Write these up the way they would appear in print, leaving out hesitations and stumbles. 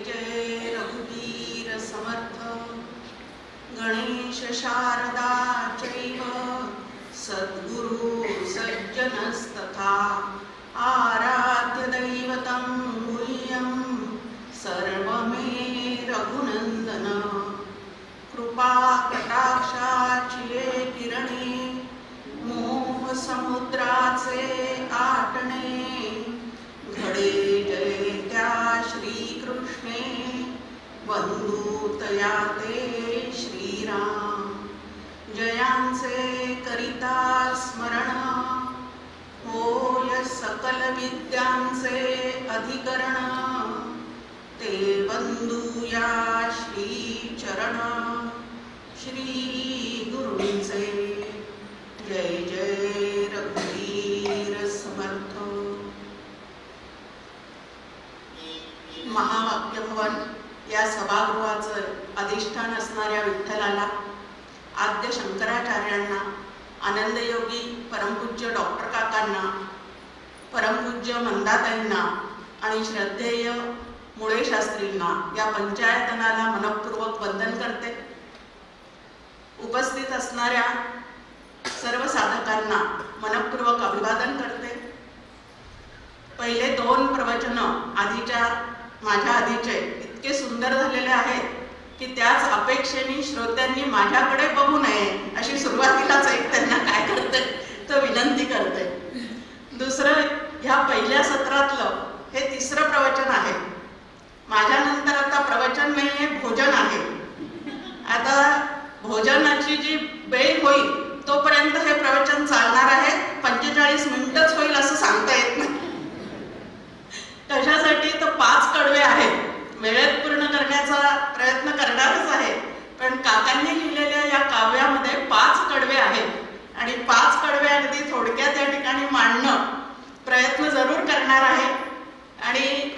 जय रघुवीर समर्थ गणेश शारदा चैव सद्गुरु सज्जनस्तथा आराध्य दैवतं गुह्यं सर्वमे रघुनंदन कृपा कटाक्षाची किरणे मोह समुद्राचे आटणे घडे जय त्या श्रीकृष्णे बंधुतया ते श्रीराम जयांचे करिता स्मरण होय सकल विद्यांचे अधिकरण ते बंधू या श्री चरण श्री गुरूंचे जय जय रघुवीर समर्थ। महावाक्य भवन या सभागृहाचं अधिष्ठान असणाऱ्या विठ्ठलाला, आद्य शंकराचार्यांना, आनंदयोगी परमपूज्य डॉक्टर काकांना, परमपूज्य मंदाताईंना आणि श्रद्धेय मुळे शास्त्रींना या पंचायतनाला मनपूर्वक वंदन करते। उपस्थित असणाऱ्या सर्व साधकांना मनपूर्वक अभिवादन करते। पहिले दोन प्रवचन माझ्या आधीचे इतके सुंदर झालेले आहेत की त्याच अपेक्षेने श्रोत्यांनी माझ्याकडे बघू नये अशी सुरुवातीलाच एक त्यांना काय करते तर विनंती करते। दुसरं, ह्या पहिल्या सत्रातलं हे तिसरं प्रवचन आहे। माझ्यानंतर आता प्रवचन नाहीये, भोजन आहे। आता भोजनाची जी बेल होईल तोपर्यंत हे प्रवचन चालणार आहे। 45 मिनिटच होईल असं सांगता येत नाही। कशासाठी तर 5 कडवे आहेत, वेळेत पूर्ण करण्याचा प्रयत्न करणारच आहे, पण काकांनी लिहिलेल्या या काव्यामध्ये 5 कडवे आहेत आणि 5 कडवे अगदी थोडक्यात या ठिकाणी मांडणं प्रयत्न जरूर करणार आहे आणि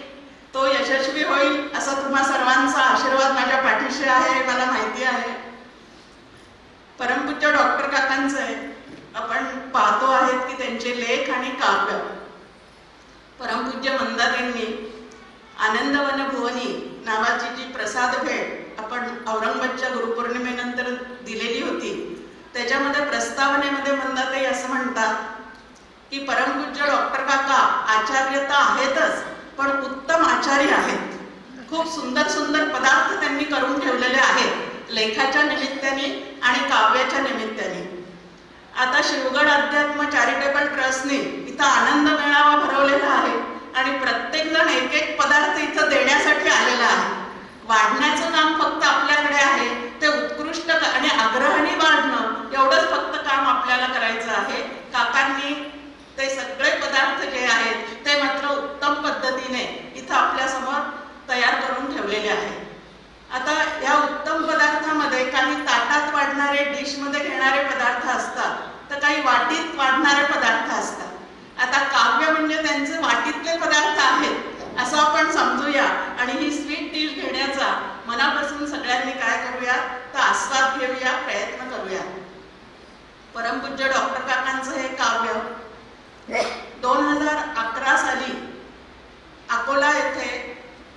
तो यशस्वी होईल असा तुम्हा सर्वांचा आशीर्वाद माझ्या पाठीशी आहे, मला माहिती आहे। परमपूज्य डॉक्टर काकांचे आपण पाहतो आहेत की त्यांचे लेख आणि काव्य परमपूज्य मंदाताईंनी आनंदवन भुवनी नावाची जी प्रसाद भेट आपण औरंगाबादच्या गुरुपौर्णिमेनंतर दिलेली होती, त्याच्यामध्ये प्रस्तावनेमध्ये मंदाताई असं म्हणतात की परमपूज्य डॉक्टर काका आचार्य तर आहेतच, पण उत्तम आचार्य आहेत। खूप सुंदर सुंदर पदार्थ त्यांनी करून ठेवलेले आहेत लेखाच्या निमित्ताने आणि काव्याच्या निमित्ताने। आता शिवगड अध्यात्म चॅरिटेबल ट्रस्टने इथं आनंद मेळावा भरवलेला आहे आणि प्रत्येक जण एक एक पदार्थ इथं देण्यासाठी आलेला आहे। वाढण्याचं काम फक्त आपल्याकडे आहे, ते उत्कृष्ट आणि आग्रहाने वाढणं एवढंच फक्त काम आपल्याला करायचं आहे। काकांनी ते सगळे पदार्थ जे आहेत ते मात्र उत्तम पद्धतीने इथं आपल्या समोर तयार करून ठेवलेले आहेत। आता या उत्तम पदार्थामध्ये काही ताटात वाढणारे, डिशमध्ये घेणारे पदार्थ असतात, तर काही वाटीत वाढणारे पदार्थ असतात। आता काव्य म्हणजे त्यांचे वाटीतले पदार्थ आहेत असं आपण समजूया आणि ही स्वीट डिश घेण्याचा मनापासून सगळ्यांनी काय करूया तर आस्वाद घेऊया, प्रयत्न करूया। परमपूज्य डॉक्टर काकांचं हे काव्य 2011 साली अकोला येथे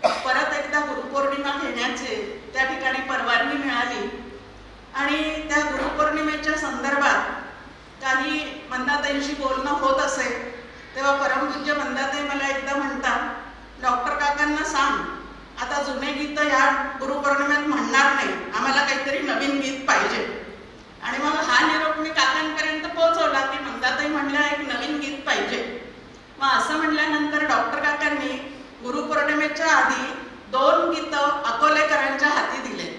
परत एकदा गुरुपौर्णिमा घेण्याचे त्या ठिकाणी परवानगी मिळाली आणि त्या गुरुपौर्णिमेच्या संदर्भात काही मंदाताईंशी बोलणं होत असे तेव्हा परमपूज्य मंदाताई मला एकदा म्हणतात, डॉक्टर काकांना सांग आता जुने गीत या गुरुपौर्णिमेत म्हणणार नाही, आम्हाला काहीतरी नवीन गीत पाहिजे। आणि मग हा निरोप मी काकांपर्यंत पोहोचवला की मंदाताई म्हणल्या एक नवीन गीत पाहिजे। मग असं म्हणल्यानंतर डॉक्टर काकांनी गुरुपौर्णिमेच्या आधी 2 गीतं अकोलेकरांच्या हाती दिले।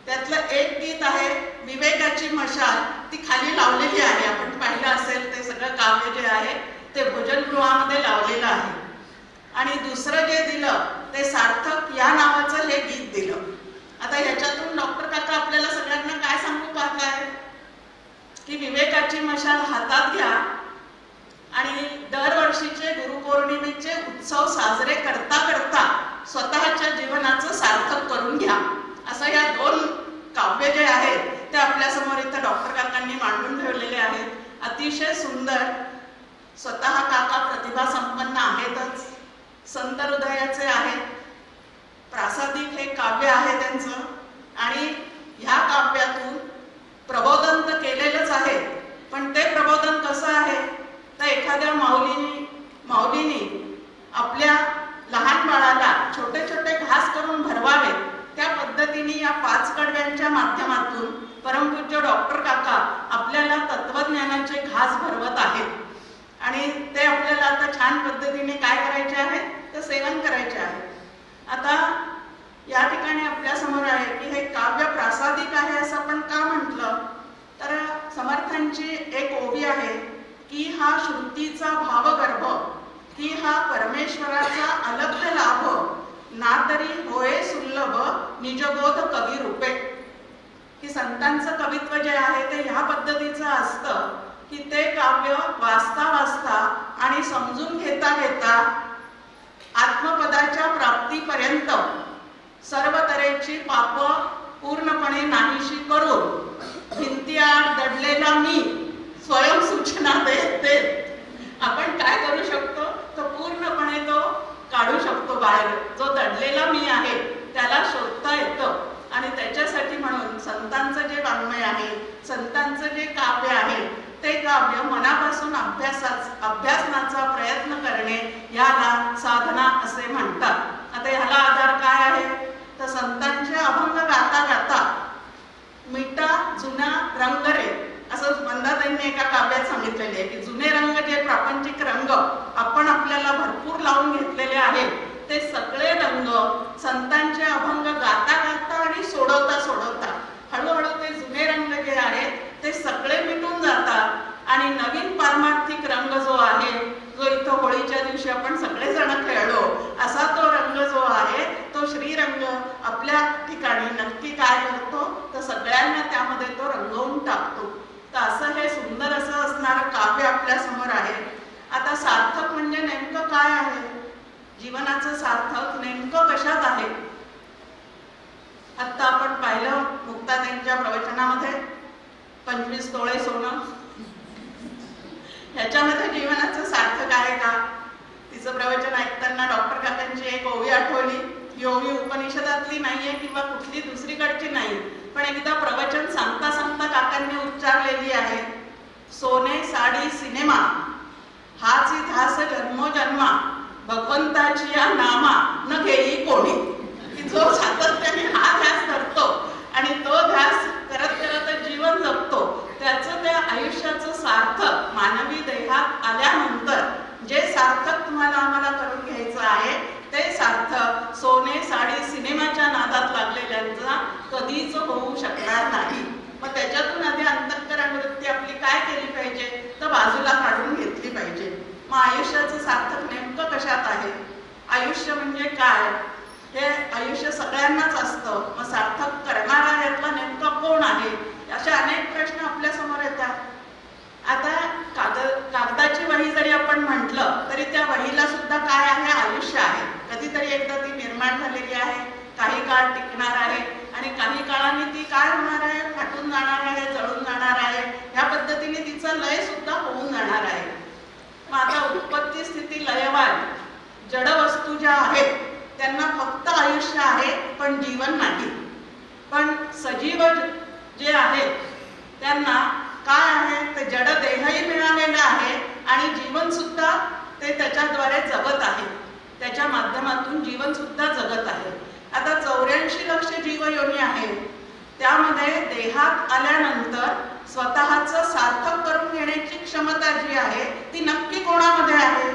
त्यातलं एक गीत आहे विवेकाची मशाल, ती खाली लावलेली आहे, आपण पाहिलं असेल ते सगळं काव्य जे आहे ते भोजनगृहामध्ये लावलेलं आहे। आणि दुसरं जे दिलं ते सार्थक या नावाचं हे गीत दिलं। आता ह्याच्यातून डॉक्टर काका आपल्याला सगळ्यांना काय सांगू पाहताय की विवेकाची मशाल हातात घ्या आणि दरवर्षीचे गुरुपौर्णिमेचे उत्सव साजरे करता करता स्वतःच्या जीवनाचं सार्थक करून घ्या। असं या 2 काव्य जे आहेत ते आपल्या समोर इथं डॉक्टर काकांनी मांडून ठेवलेले आहेत। अतिशय सुंदर, स्वतः काका प्रतिभा संपन्न आहेतच, संत हृदयाचे आहेत, प्रासाद ठिकाणी आपल्या समोर आहे की हे काव्य प्रासादिक आहे असं आपण का म्हटलं, तर समर्थांची एक ओवी आहे की हा श्रुतीचा भावगर्भ, की हा परमेश्वराचा अलभ्य लाभ, ना तरी होय सुलभ निजबोध कवी रूपे. की संतांचं कवित्व जे आहे ते ह्या पद्धतीचं असतं की ते काव्य वाचता वाचता आणि समजून घेता घेता आत्मपदाच्या प्राप्तीपर्यंत सर्व तऱ्हेची पाप पूर्णपणे नाहीशी करून भिंतीआड दडलेला मी स्वयंसूचना देते. आपण काय करू शकतो, तो पूर्णपणे तो काढू शकतो बाहेर. जो दडलेला मी आहे त्याला शोधता येतं. आणि त्याच्यासाठी म्हणून संतांचं जे वाङ्मय आहे, संतांचं जे काव्य आहे, ते काव्य मनापासून अभ्यासनाचा प्रयत्न करणे याला साधना असे म्हणतात. आता ह्याला आधार काय आहे, तर संतांचे अभंग गाता गाता मिटा जुना रंग रे, असं मंदाताईंनी एका काव्यात सांगितलेले आहे की जुने रंग, जे प्रापंचिक रंग आपण आपल्याला भरपूर लावून घेतलेले आहेत, ते सगळे रंग संतांचे अभंग गाता गाता आणि सोडवता सोडवता हळूहळू ते जुने रंग जे आहेत ते सगळे मिटून जातात आणि नवीन पारमार्थिक रंग जो आहे, जो इथं होळीच्या दिवशी आपण सगळेजण खेळलो, असा तो रंग जो आहे, तो श्रीरंग आपल्या ठिकाणी नक्की काय करतो, तर सगळ्यांना त्यामध्ये तो रंगवून टाकतो. तर असं हे सुंदर असं असणारं काव्य आपल्या समोर आहे. आता सार्थक म्हणजे नेमकं काय आहे, जीवनाचं सार्थक नेमकं कशात आहे. आता आपण पाहिलं मुक्ताताईंच्या प्रवचनामध्ये 25 तोळे सोनं, ह्याच्यामध्ये जीवनाचं सार्थक आहे का. तिचं प्रवचन ऐकताना डॉक्टर काकांची एक ओवी आठवली. ही ओवी उपनिषदातली नाहीये किंवा कुठली दुसरीकडची नाही, पण एकदा प्रवचन सांगता सांगता काकांनी उच्चारलेली आहे, सोने साडी सिनेमा हाची ध्यास जन्मोजन्मा, भगवंताची या नामा न घेई कोणी. की जो सातत्याने हा ध्यास धरतो आणि तो ध्यास करत करत जीवन जगतो, त्याचं त्या आयुष्याचं सार्थक मानवी देहात आल्यानंतर जे सार्थक तुम्हाला आम्हाला करून घ्यायचं आहे, ते सार्थक सोने साडी सिनेमाच्या नादात लागलेल्यांचा कधीच होऊ शकणार नाही. मग त्याच्यातून आधी अंतःकरण वृत्ती आपली काय केली पाहिजे, तर बाजूला काढून घेतली पाहिजे. मग आयुष्याचं सार्थक नेमकं कशात आहे, आयुष्य म्हणजे काय, हे आयुष्य सगळ्यांनाच असतं. मग सार्थक करणारा यातला नेमका कोण आहे, असे अनेक प्रश्न आपल्या समोर येतात. आता कागदाची वही जरी आपण म्हटलं तरी त्या वहीला सुद्धा काय आहे, आयुष्य आहे. कधीतरी एकदा ती निर्माण झालेली आहे, काही काळ टिकणार आहे आणि काही काळाने ती काय होणार आहे, फाटून जाणार आहे, जळून जाणार आहे. ह्या पद्धतीने तिचा लय सुद्धा होऊन जाणार आहे. मग आता उत्पत्ती स्थिती लयवान जड वस्तू ज्या आहेत त्यांना फक्त आयुष्य आहे पण जीवन नाही. पण सजीव जे आहेत त्यांना काय आहे, ते जड देहही मिळालेलं आहे आणि जीवन सुद्धा ते त्याच्याद्वारे जगत आहे, त्याच्या माध्यमातून जीवन सुद्धा जगत आहे. आता 84 लक्ष जीवयोनी आहे, त्यामध्ये देहात आल्यानंतर स्वतःचं सार्थक करून घेण्याची क्षमता जी आहे ती नक्की कोणामध्ये आहे.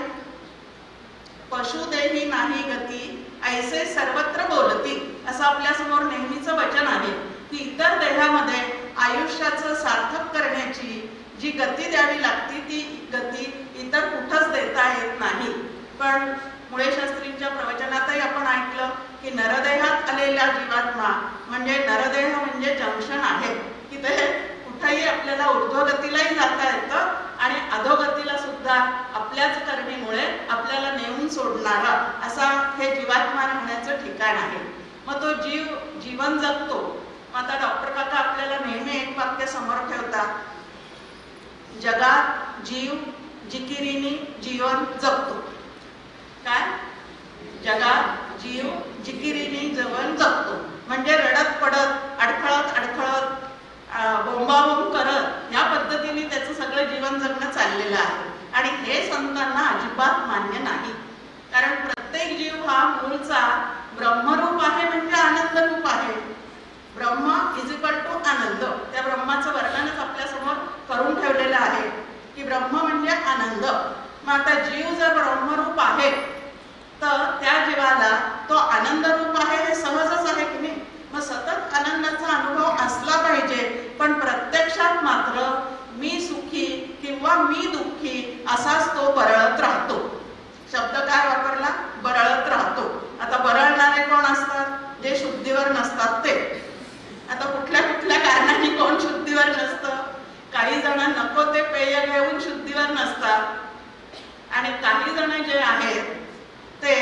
पशुदेही नाही गती ऐसे सर्वत्र बोलती, असं आपल्या समोर नेहमीचं वचन आहे की इतर देहामध्ये आयुष्याचं सार्थक करण्याची जी गती द्यावी लागते ती गती इतर कुठंच देता येत नाही. पण मुळे शास्त्रींच्या प्रवचनातही आपण ऐकलं की नरदेहात आलेला जीवात्मा म्हणजे नरदेह म्हणजे जंक्शन आहे की ते कुठेही आपल्याला ऊर्ध्वगतीलाही जाता येतं आणि अधोगतीला सुद्धा आपल्याच करणीमुळे आपल्याला नेऊन सोडणारा असा हे जीवात्मा राहण्याचं ठिकाण आहे. मग तो जीव जीवन जगतो. आता डॉक्टर काका आपल्याला नेहमी एक वाक्य समोर ठेवतात, जगात जीव जिकिरीने जीवन जगतो. काय, जगात जीव जिकिरीने जीवन जगतो म्हणजे रडत पडत अडखळत बोंबाबोंब करत या पद्धतीने त्याचं सगळं जीवन जगणं चाललेलं आहे. आणि हे संतांना अजिबात मान्य नाही. कारण प्रत्येक जीव हा मूळचा ब्रह्मरूप आहे म्हणजे आनंद रूप आहे. ब्रह्म इज इक्वल टू आनंद. त्या ब्रह्माचं वर्णनच आपल्या समोर करून ठेवलेलं आहे की ब्रह्म म्हणजे आनंद. मग आता जीव जर ब्रह्मरूप आहे तर त्या जीवाला तो आनंद रूप आहे हे सहजच आहे की नाही. घेऊन शुद्धीवर नसतात. आणि काही जण जे आहेत ते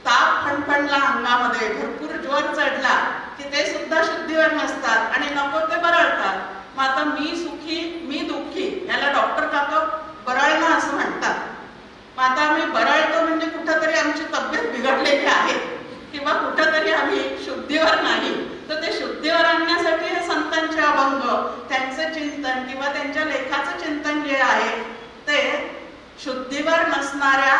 ताप फणफणला अंगामध्ये, भरपूर ज्वर चढला की ते सुद्धा शुद्धीवर नसतात आणि नको ते बरळतात. मग आता मी सुखी मी दुःखी, याला डॉक्टर काका बरळणं असं म्हणतात. मग आता आम्ही बरळतो म्हणजे कुठंतरी आमची तब्येत बिघडलेली आहे किंवा कुठंतरी आम्ही शुद्धीवर नाही. तर ते शुद्धीवर आणण्यासाठी हे संतांचे अभंग, त्यांचं चिंतन किंवा त्यांच्या लेखाचं चिंतन जे आहे ते शुद्धीवर नसणाऱ्या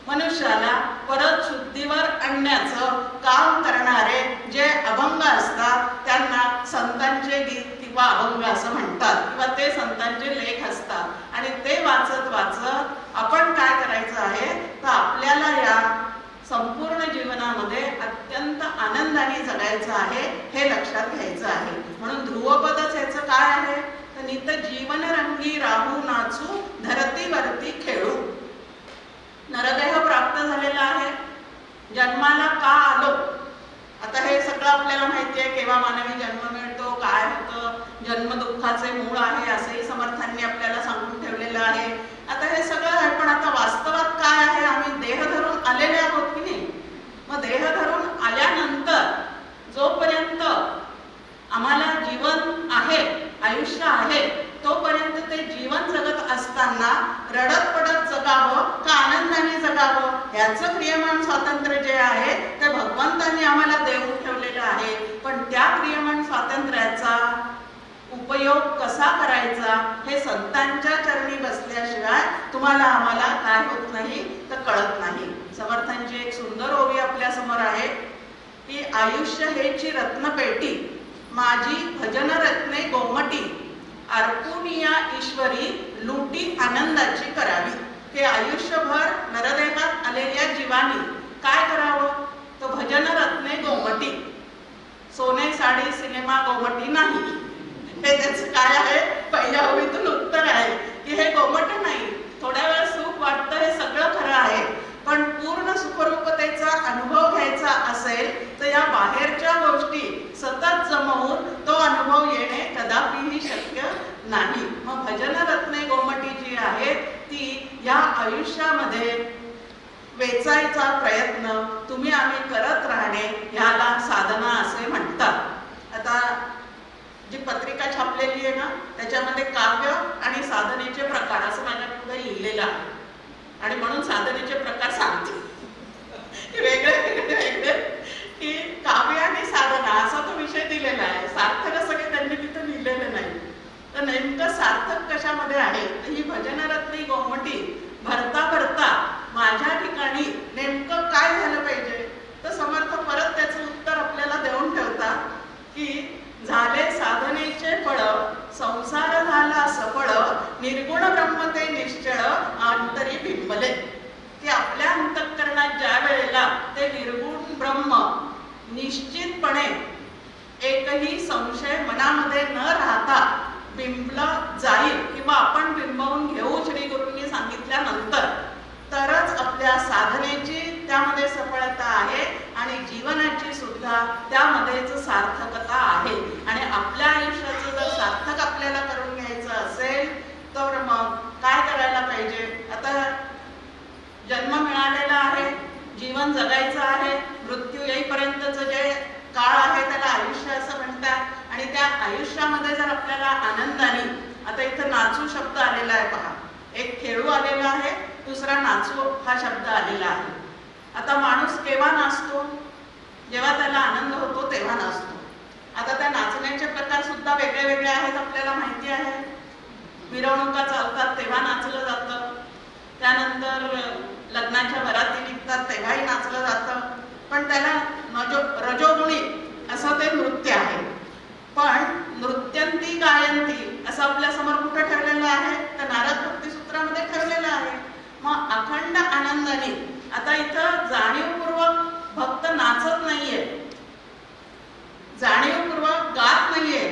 मनुष्याला परत शुद्धीवर आणण्याचं काम करणारे जे अभंग असतात त्यांना संतांचे गीत किंवा अभंग असं म्हणतात किंवा ते संतांचे लेख असतात. आणि ते वाचत वाचत आपण काय करायचं आहे तर आपल्याला या संपूर्ण जीवनामध्ये अत्यंत आनंदाने जगायचं आहे हे लक्षात घ्यायचं आहे. म्हणून ध्रुवपदच याचं काय आहे तर नित जीवन रंगी राहू नाचू धरतीवरती खेळू. नरदेह प्राप्त झालेला आहे, जन्माला का आलो. आता हे सगळं आपल्याला माहिती आहे, केव्हा मानवी जन्म मिळतो, काय होतं, जन्म दुःखाचे मूळ आहे असंही समर्थांनी आपल्याला सांगून ठेवलेलं आहे. आता हे सगळं आहे, पण आता वास्तवात काय आहे, आम्ही देह धरून आलेले आहोत की नाही. मग देह धरून आल्यानंतर जोपर्यंत आम्हाला जीवन आहे, आयुष्य आहे, तोपर्यंत ते जीवन जगत असताना रडत पडत जगावं का आनंदाने जगावं याचं क्रियमान स्वातंत्र्य जे आहे ते भगवंतांनी आम्हाला देऊन ठेवलेलं आहे. पण त्या क्रियमान स्वातंत्र्याचा उपयोग कसा करायचा हे संतांच्या चरणी बसल्याशिवाय तुम्हाला आम्हाला काय होत नाही तर कळत नाही. समर्थांची एक सुंदर ओवी आपल्या समोर आहे की आयुष्य हेची रत्नपेटी माझी भजन रत्ने गोमटी अर्पुनिया ईश्वरी लुटी आनंदाची करावी. हे आयुष्यभर नरदेहात आलेल्या जीवानी काय करावं तर भजन रत्ने गोमटी, सोने साडी सिनेमा गोमटी नाही. हे त्याचं काय आहे पहिल्या ओळीतून उत्तर आहे की हे गोमट नाही. थोड्या वेळ सुख वाटतं हे सगळं खरं आहे, पण पूर्ण सुखरूपतेचा अनुभव घ्यायचा असेल तर या बाहेरच्या गोष्टी सतत जमवून तो अनुभव येणे कदापिही शक्य नाही. मग भजन रत्ने गोमटी जी आहे ती या आयुष्यामध्ये वेचायचा प्रयत्न तुम्ही आम्ही करत राहणे ह्याला साधना असे म्हणतात. आता जी पत्रिका छापलेली आहे ना त्याच्यामध्ये काव्य आणि साधनेचे प्रकार असं माझ्या पुढे लिहिलेलं आहे आणि म्हणून साधनेचे प्रकार सांगते वेगळे वेगळे वेगळे की काव्य आणि साधना असा तो विषय दिलेला आहे. सार्थक असं काही त्यांनी तिथं लिहिलेलं नाही. तर नेमकं सार्थक कशामध्ये आहे तर ही भजनरत्नी गोमटी भरता भरता माझ्या ठिकाणी नेमकं काय झालं पाहिजे तर समर्थ परत त्याचं उत्तर आपल्याला देऊन ठेवतात की झाले साधनेचे फळ संसार झाला सफळ निर्गुण ब्रह्म ते निश्चळ अंतरी बिंबले. की आपल्या अंतःकरणात ज्या वेळेला ते निर्गुण ब्रह्म निश्चितपणे एकही संशय मनामध्ये न राहता बिंबलं जाईल किंवा आपण बिंबवून घेऊ श्री गुरूंनी सांगितल्यानंतर तरच आपल्या साधनेची त्यामध्ये सफलता आहे आणि जीवनाची सुद्धा त्यामध्येच सार्थकता आहे. आणि आपल्या आयुष्याचं जर सार्थक आपल्याला करून घ्यायचं असेल तर मग काय करायला पाहिजे. आता जन्म मिळालेला आहे, जीवन जगायचं आहे, मृत्यू येईपर्यंतचं जे काळ आहे त्याला आयुष्य असं म्हणतात. आणि त्या आयुष्यामध्ये जर आपल्याला आनंदाने, आता इथं नाचू शब्द आलेला आहे पहा, एक खेळू आलेला आहे, दुसरा नाचू हा शब्द आलेला आहे. आता माणूस केव्हा नाचतो जेव्हा त्याला आनंद होतो तेव्हा नाचतो. आता त्या नाचण्याचे प्रकार सुद्धा वेगळे वेगळे आहेत आपल्याला माहिती आहे. मिरवणुका चालतात तेव्हा नाचलं जातं, त्यानंतर लग्नाच्या वराती निघतात तेव्हाही नाचलं जातं. पण त्याला रजोगुणी असं ते नृत्य आहे. पण नृत्यंती गायंती असं आपल्या समोर कुठं ठेवलेलं आहे तर नारद भक्ती सूत्रामध्ये ठेवलेलं आहे. मग अखंड आनंदाने आता इथं जाणीवपूर्वक भक्त नाचत नाहीये, जाणीवपूर्वक गात नाहीये,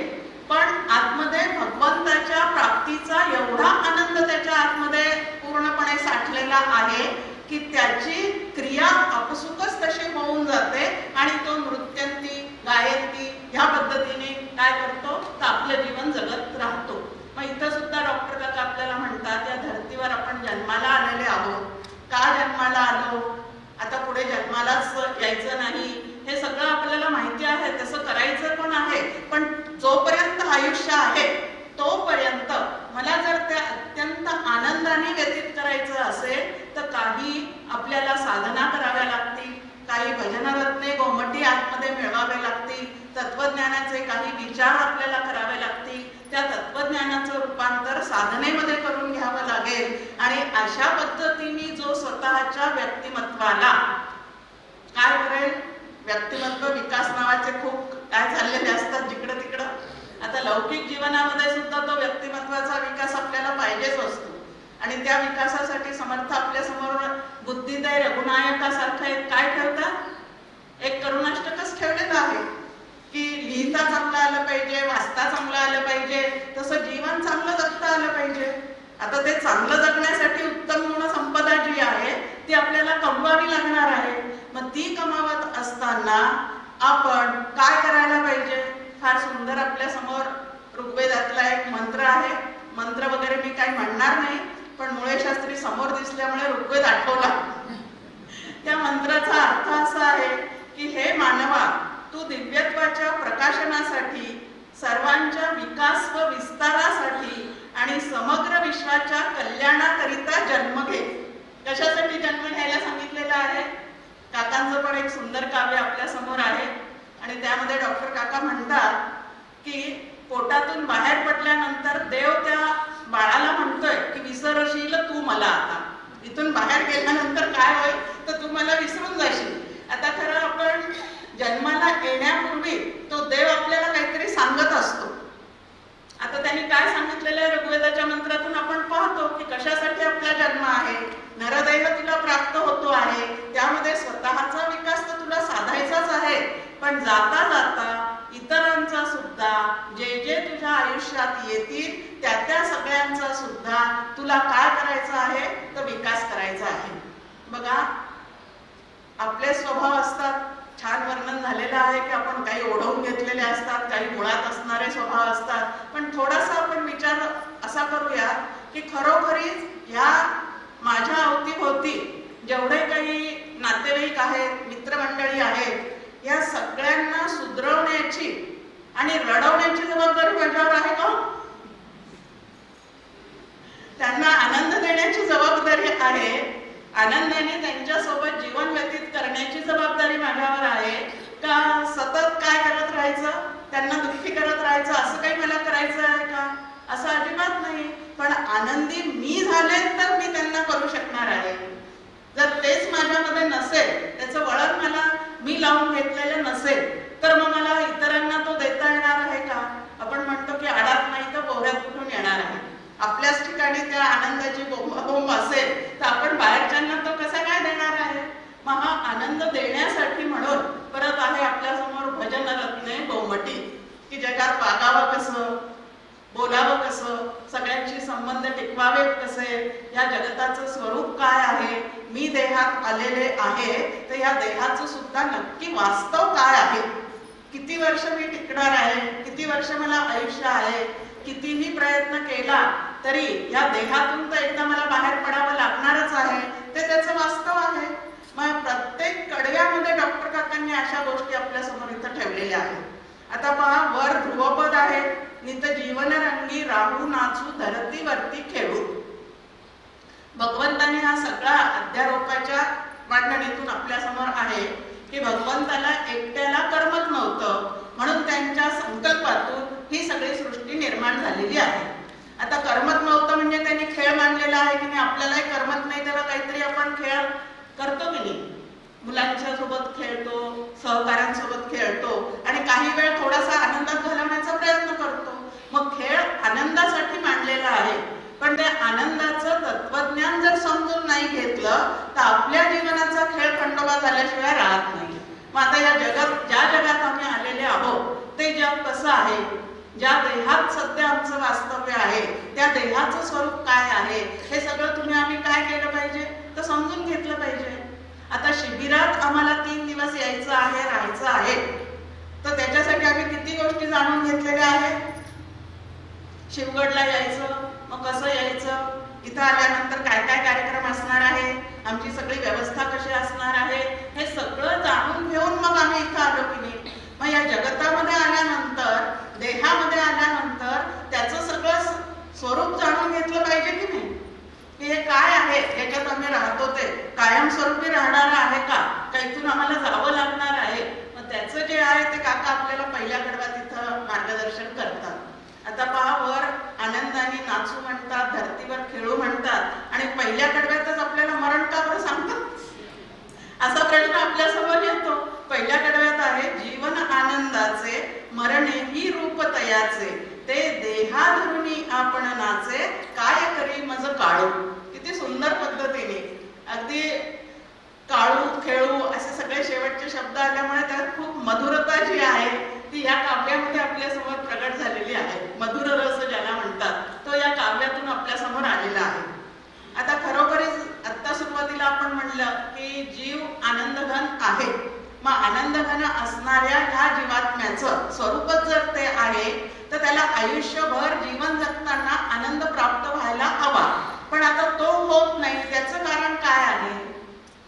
पण आतमध्ये भगवंताच्या प्राप्तीचा एवढा आनंद त्याच्या आतमध्ये पूर्णपणे साठलेला आहे की त्याची क्रिया आपसुकच तशी होऊन जाते आणि तो नृत्यंती गायंती ह्या पद्धतीने काय करतो तर आपलं जीवन जगत राहतो. मग इथं सुद्धा विचार आपल्याला करावे लागतील, त्या तत्वज्ञानाचं रूपांतर साधनेमध्ये करून घ्यावं लागेल. आणि अशा पद्धतीने जो स्वतःच्या व्यक्तिमत्वाला काय करेल, व्यक्तिमत्व विकास नावाचे खूप काय चाललेले असतात जिकडं तिकडं. आता लौकिक जीवनामध्ये सुद्धा तो व्यक्तिमत्वाचा विकास आपल्याला पाहिजेच असतो. आणि त्या विकासासाठी समर्थ आपल्या समोर बुद्धिदय रघुनायकासारखं एक काय ठेवतात, एक करुणाष्टकच ठेवलेलं आहे की लिहिता चांगलं आलं पाहिजे, वाचता चांगलं आलं पाहिजे, तसं जीवन चांगलं जगता आलं पाहिजे. आता ते चांगलं जगण्यासाठी उत्तम गुण संपदा जी आहे ती आपल्याला कमवावी लागणार आहे. मग ती कमावत असताना आपण काय करायला पाहिजे? फार सुंदर आपल्या समोर ऋग्वेदातला एक मंत्र आहे. मंत्र वगैरे मी काही म्हणणार नाही, पण मुळे शास्त्री समोर दिसल्यामुळे ऋग्वेद आठवला. त्या मंत्राचा अर्थ असा आहे की हे मानवा, तू दिव्यत्वाच्या प्रकाशनासाठी, सर्वांच्या विकास व विस्तारासाठी आणि समग्र विश्वाच्या कल्याणाकरिता जन्म घे. कशासाठी जन्म घ्यायला सांगितलेलं आहे? काकांचं पण एक सुंदर काव्य आपल्या समोर आहे आणि त्यामध्ये डॉक्टर काका म्हणतात की पोटातून बाहेर पडल्यानंतर देव त्या बाळाला म्हणतोय की विसरशील तू मला. आता इथून बाहेर गेल्यानंतर काय होईल तर तू मला विसरून जाशील. आता खरं आपण जन्माला येण्यापूर्वी तो देव आपल्याला काहीतरी सांगत असतो. आता त्यांनी काय सांगितलेलं आहे ऋग्वेदाच्या मंत्रातून आपण पाहतो की कशासाठी आपला जन्म आहे. नरदेह तुला प्राप्त होतो आहे, त्यामध्ये स्वतःचा विकास तर तुला साधायचाच आहे, पण जाता जाता इतरांचा सुद्धा जे जे तुझ्या आयुष्यात येतील त्या त्या सगळ्यांचा सुद्धा तुला काय करायचं आहे तर विकास करायचा आहे. बघा, आपले स्वभाव असतात, छान वर्णन झालेलं आहे की आपण काही ओढवून घेतलेले असतात, काही मुळात असणारे स्वभाव असतात. पण थोडासा आपण विचार असा करूया की खरोखरीच ह्या माझ्या अवतीभोवती जेवढे काही नातेवाईक आहेत, मित्रमंडळी आहेत, या सगळ्यांना सुधरवण्याची आणि रडवण्याची जबाबदारी माझ्यावर आहे का? त्यांना आनंद देण्याची जबाबदारी आहे, आनंदाने त्यांच्यासोबत जीवन व्यतीत करण्याची जबाबदारी माझ्यावर आहे का सतत काय करत राहायचं, त्यांना दुःखी करत राहायचं, असं काही मला करायचं आहे का? असं अजिबात नाही. पण आनंदी मी झाले तर मी त्यांना करू शकणार आहे. जर तेच माझ्यामध्ये नसेल, त्याचं वळण मला मी लावून घेतलेलं नसेल, तर मग मला इतरांना तो देता येणार आहे का? आपण म्हणतो की आडात नाही तर बोऱ्यात कुठून येणार आहे. आपल्याच ठिकाणी त्या आनंदाची बोंब असेल तर आपण बाहेरच्यांना तो कसा काय देणार आहे? मग हा आनंद देण्यासाठी म्हणून परत आहे आपल्या समोर भजन रत्ने बहुमटी की जगात वागावं कसं, बोलावं कसं, सगळ्यांशी संबंध टिकवावे कसे, या जगताचं स्वरूप काय आहे, मी देहात आलेले आहे तर या देहाचं सुद्धा नक्की वास्तव काय आहे, किती वर्ष मी टिकणार आहे, किती वर्ष मला आयुष्य आहे, कितीही प्रयत्न केला तरी या देहातून तर एकदा मला बाहेर पडावं लागणारच आहे, ते त्याचं वास्तव आहे. मग प्रत्येक कडव्यामध्ये डॉक्टर काकांनी अशा गोष्टी आपल्या समोर इथं ठेवलेल्या आहेत. आता पहा, वर ध्रुवपद आहे, नित जीवन रंगी राहू नाचू धरतीवरती खेळू. भगवंताने हा सगळा अध्यारोपाच्या मांडणीतून आपल्या समोर आहे की भगवंताला एकट्याला करमत नव्हतं, म्हणून त्यांच्या संकल्पातून ही सगळी सृष्टी निर्माण झालेली आहे. आता करमत नव्हतं म्हणजे त्यांनी खेळ मांडलेला आहे की नाही, आपल्यालाही करमत नाही तेव्हा काहीतरी आपण खेळ करतो की नाही, मुलांच्या सोबत खेळतो, सहकाऱ्यांसोबत खेळतो आणि काही वेळ थोडासा आनंदात घालवण्याचा प्रयत्न करतो. मग खेळ आनंदासाठी मांडलेला आहे, पण त्या आनंदाचं तत्वज्ञान जर समजून नाही घेतलं तर आपल्या जीवनाचा खेळ खंडोबा झाल्याशिवाय राहत नाही. मग आता या जगात, ज्या जगात आम्ही आलेले आहोत ते जग कसं आहे, ज्या देहात सध्या आमचं वास्तव्य आहे त्या देहाचं स्वरूप काय आहे, हे सगळं तुम्ही आम्ही काय केलं पाहिजे तर समजून घेतलं पाहिजे. आता शिबिरात आम्हाला 3 दिवस यायचं आहे, राहायचं आहे, तर त्याच्यासाठी आम्ही किती गोष्टी जाणून घेतलेल्या आहेत. शिवगडला यायचं, मग कसं यायचं, इथं आल्यानंतर काय काय कार्यक्रम असणार आहे, आमची सगळी व्यवस्था कशी असणार आहे, हे सगळं जाणून घेऊन मग आम्ही इथं आलो की नाही. मग या जगतामध्ये आल्यानंतर, देहामध्ये आल्यानंतर त्याचं सगळं स्वरूप जाणून घेतलं पाहिजे की नाही, की हे काय आहे, याच्यात आम्ही राहतो ते कायमस्वरूपी राहणार आहे का इथून आम्हाला जावं लागणार आहे. मग त्याचं जे आहे ते काका आपल्याला पहिल्या कडव्यात इथं मार्ग मार्गदर्शन करतात. आता पहा, वर आनंदाने नाचू म्हणतात, धरतीवर खेळू म्हणतात आणि पहिल्या कडव्यातच आपल्याला मरण का बरं सांगतात, असा प्रश्न आपल्या समोर येतो. पहिल्या कडव्यात आहे, जीवन आनंदाचे मरणे ही रूप तयाचे, ते देहा धरुनी आपण नाचे, काय करी मज काळू. किती सुंदर पद्धतीने अगदी काळू खेळू असे सगळे शेवटचे शब्द आल्यामुळे त्यात खूप मधुरता जी आहे ती या काव्यामध्ये आपल्या समोर प्रगट झालेली आहे. मधुर रस ज्याला म्हणतात तो या काव्यातून आपल्या समोर आलेला आहे. आता खरोखरीच आता सुरुवातीला आपण म्हणलं की जीव आनंदघन आहे. मग आनंदघन असणाऱ्या ह्या जीवात्म्याचं स्वरूपच जर ते आहे तर त्याला आयुष्यभर जीवन जगताना आनंद प्राप्त व्हायला हवा. पण आता तो होत नाही, त्याचं कारण काय आहे?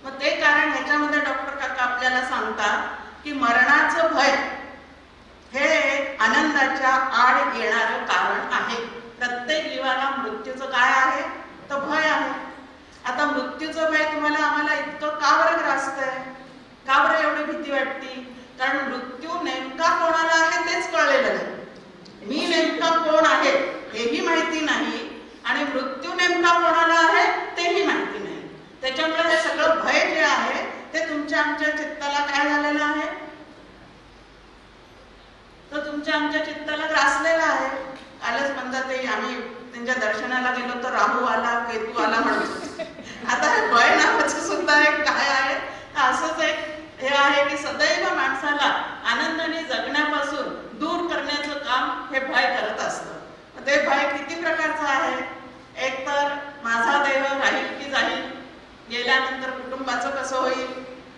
मग ते कारण ह्याच्यामध्ये डॉक्टर काका आपल्याला सांगतात की मरणाचं भय हे आनंदाच्या आड येणारं कारण आहे. प्रत्येक जीवाला मृत्यूचं काय आहे तर भय आहे. आता मृत्यूचं भय तुम्हाला आम्हाला इतकं का बरं ग्रासतंय, का बरं एवढी भीती वाटती? कारण मृत्यू नेमका कोणाला आहे तेच कळलेलं नाही. मी नेमका कोण आहे हेही माहिती नाही आणि मृत्यू नेमका कोणाला आहे तेही माहिती नाही. त्याच्यामुळे हे सगळं भय जे आहे ते तुमच्या आमच्या चित्ताला काय झालेलं आहे तर तुमच्या आमच्या चित्ताला ग्रासलेलं आहे. कालच म्हणतात ते आम्ही त्यांच्या दर्शनाला गेलो तर राहू आला केतू आला म्हणतो. आता हे भय नावाचं सुद्धा एक काय आहे, असंच एक हे आहे की सदैव माणसाला आनंदाने जगण्यापासून दूर करण्याचं काम हे भय करत असतं. ते भय किती प्रकारचं आहे? एक तर माझा देह राहील की जाईल, गेल्यानंतर कुटुंबाचं कसं होईल,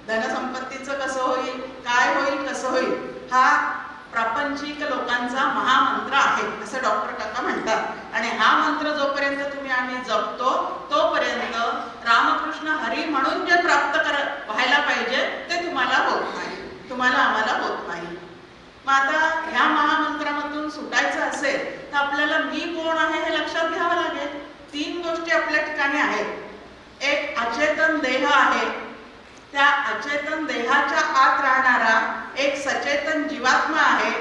धनसंपत्तीचं कसं होईल, काय होईल कसं होईल, हा प्रापंचिक लोकांचा महामंत्र आहे असं डॉक्टर काका म्हणतात. आणि हा मंत्र जोपर्यंत तुम्ही आम्ही जपतो तोपर्यंत रामकृष्ण हरी म्हणून जे प्राप्त व्हायला पाहिजे ते तुम्हाला होत नाही, तुम्हाला आम्हाला होत नाही. मग आता ह्या महामंत्रामधून सुटायचं असेल तर आपल्याला मी कोण आहे हे लक्षात घ्यावं लागेल. 3 गोष्टी आपल्या ठिकाणी आहेत. एक अचेतन देह आहे, त्या अचेतन देहाच्या आत राहणारा एक सचेतन जीवात्मा आहे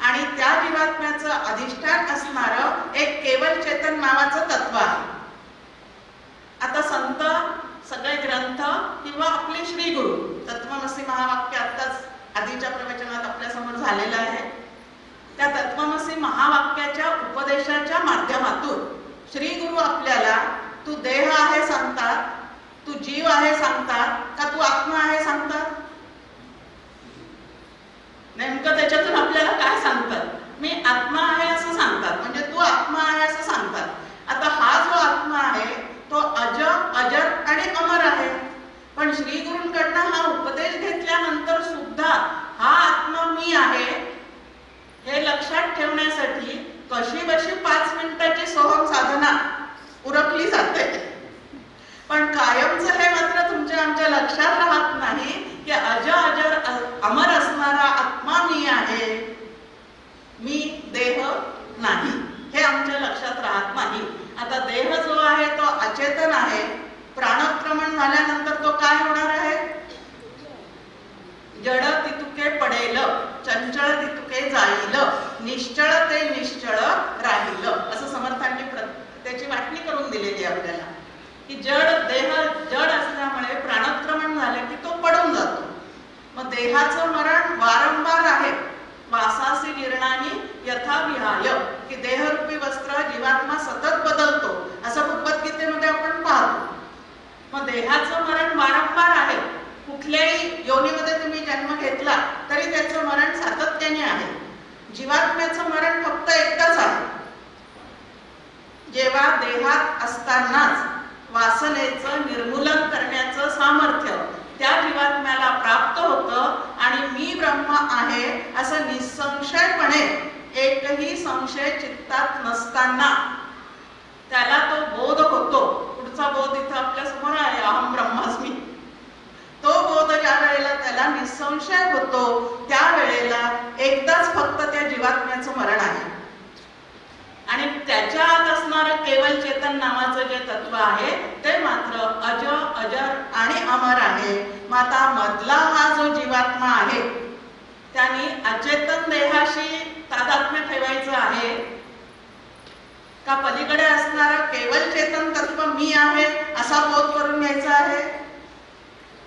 आणि त्या जीवात्म्याचं अधिष्ठान असणारं एक केवल चेतन नावाचं तत्व आहे. आता संत सगळे ग्रंथ किंवा आपले श्री गुरु तत्वमसी महावाक्य आत्ताच आधीच्या प्रवचनात आपल्या समोर झालेलं आहे. त्या तत्वमसी महावाक्याच्या उपदेशाच्या माध्यमातून श्री गुरु आपल्याला तू देह आहे सांगतात, तू जीव आहे सांगतात का तू आत्मा आहे सांगतात? नेमकं त्याच्यातून आपल्याला काय सांगतात? मी आत्मा आहे असं सांगतात, म्हणजे तू आत्मा आहे असं सांगतात. आता हा जो आत्मा आहे तो अजर आणि अमर आहे. पण श्री गुरूंकडनं हा उपदेश घेतल्यानंतर सुद्धा हा आत्मा मी आहे हे लक्षात ठेवण्यासाठी कशी बशी 5 मिनिटाची सोहम साधना उरकली जाते. पण कायमचं हे मात्र तुमच्या आमच्या लक्षात राहत नाही की अजर अमर असणारा आत्मा मी आहे, मी देह नाही, हे आमच्या लक्षात राहत नाही. आता देह जो आहे तो अचेतन आहे. प्राणक्रमण झाल्यानंतर तो काय होणार आहे? जड तितुके पडेल, चंचळ तितुके जाईल, निश्चळ ते निश्चळ राहील, असं समर्थांनी त्याची वाटणी करून दिलेली आपल्याला की देह जड असल्यामुळे प्राणक्रमण झाले की तो पडून जातो. मग देहाचं मरण वारंवार आहे. वासासी गिरणानी यथा विहाय, की देहरूपी वस्त्र जीवात्मा सतत बदलतो असं भगवद्गीतेमध्ये आपण पाहतो. मग देहाचं मरण वारंवार आहे. कुठल्याही योनीमध्ये तुम्ही जन्म घेतला तरी त्याचं मरण सातत्याने आहे. जीवात्म्याचं मरण फक्त एकदाच आहे. जेव्हा देहात असतानाच वासनेचं निर्मूलन करण्याचं सामर्थ्य त्या जीवात्म्याला प्राप्त होतं आणि मी ब्रह्म आहे असं निसंशयपणे एकही संशय चित्तात नसताना त्याला तो बोध होतो. पुढचा बोध इथं आपल्या समोर आहे, अहम ब्रह्मास्मी. तो बोध ज्या वेळेला त्याला निसंशय होतो त्यावेळेला एकदाच फक्त त्या जीवात्म्याचं मरण आहे आणि त्याच्या आत असणारं केवल चेतन नावाचं जे तत्व आहे ते मात्र अजर आणि अमर आहे. माता मधला हा जो जीवात्मा आहे त्यांनी अचेतन देहाशी तादात्म्य ठेवायचं आहे का पलीकडे असणारा केवळ चेतन तत्व मी आहे असा बोध करून घ्यायचा आहे?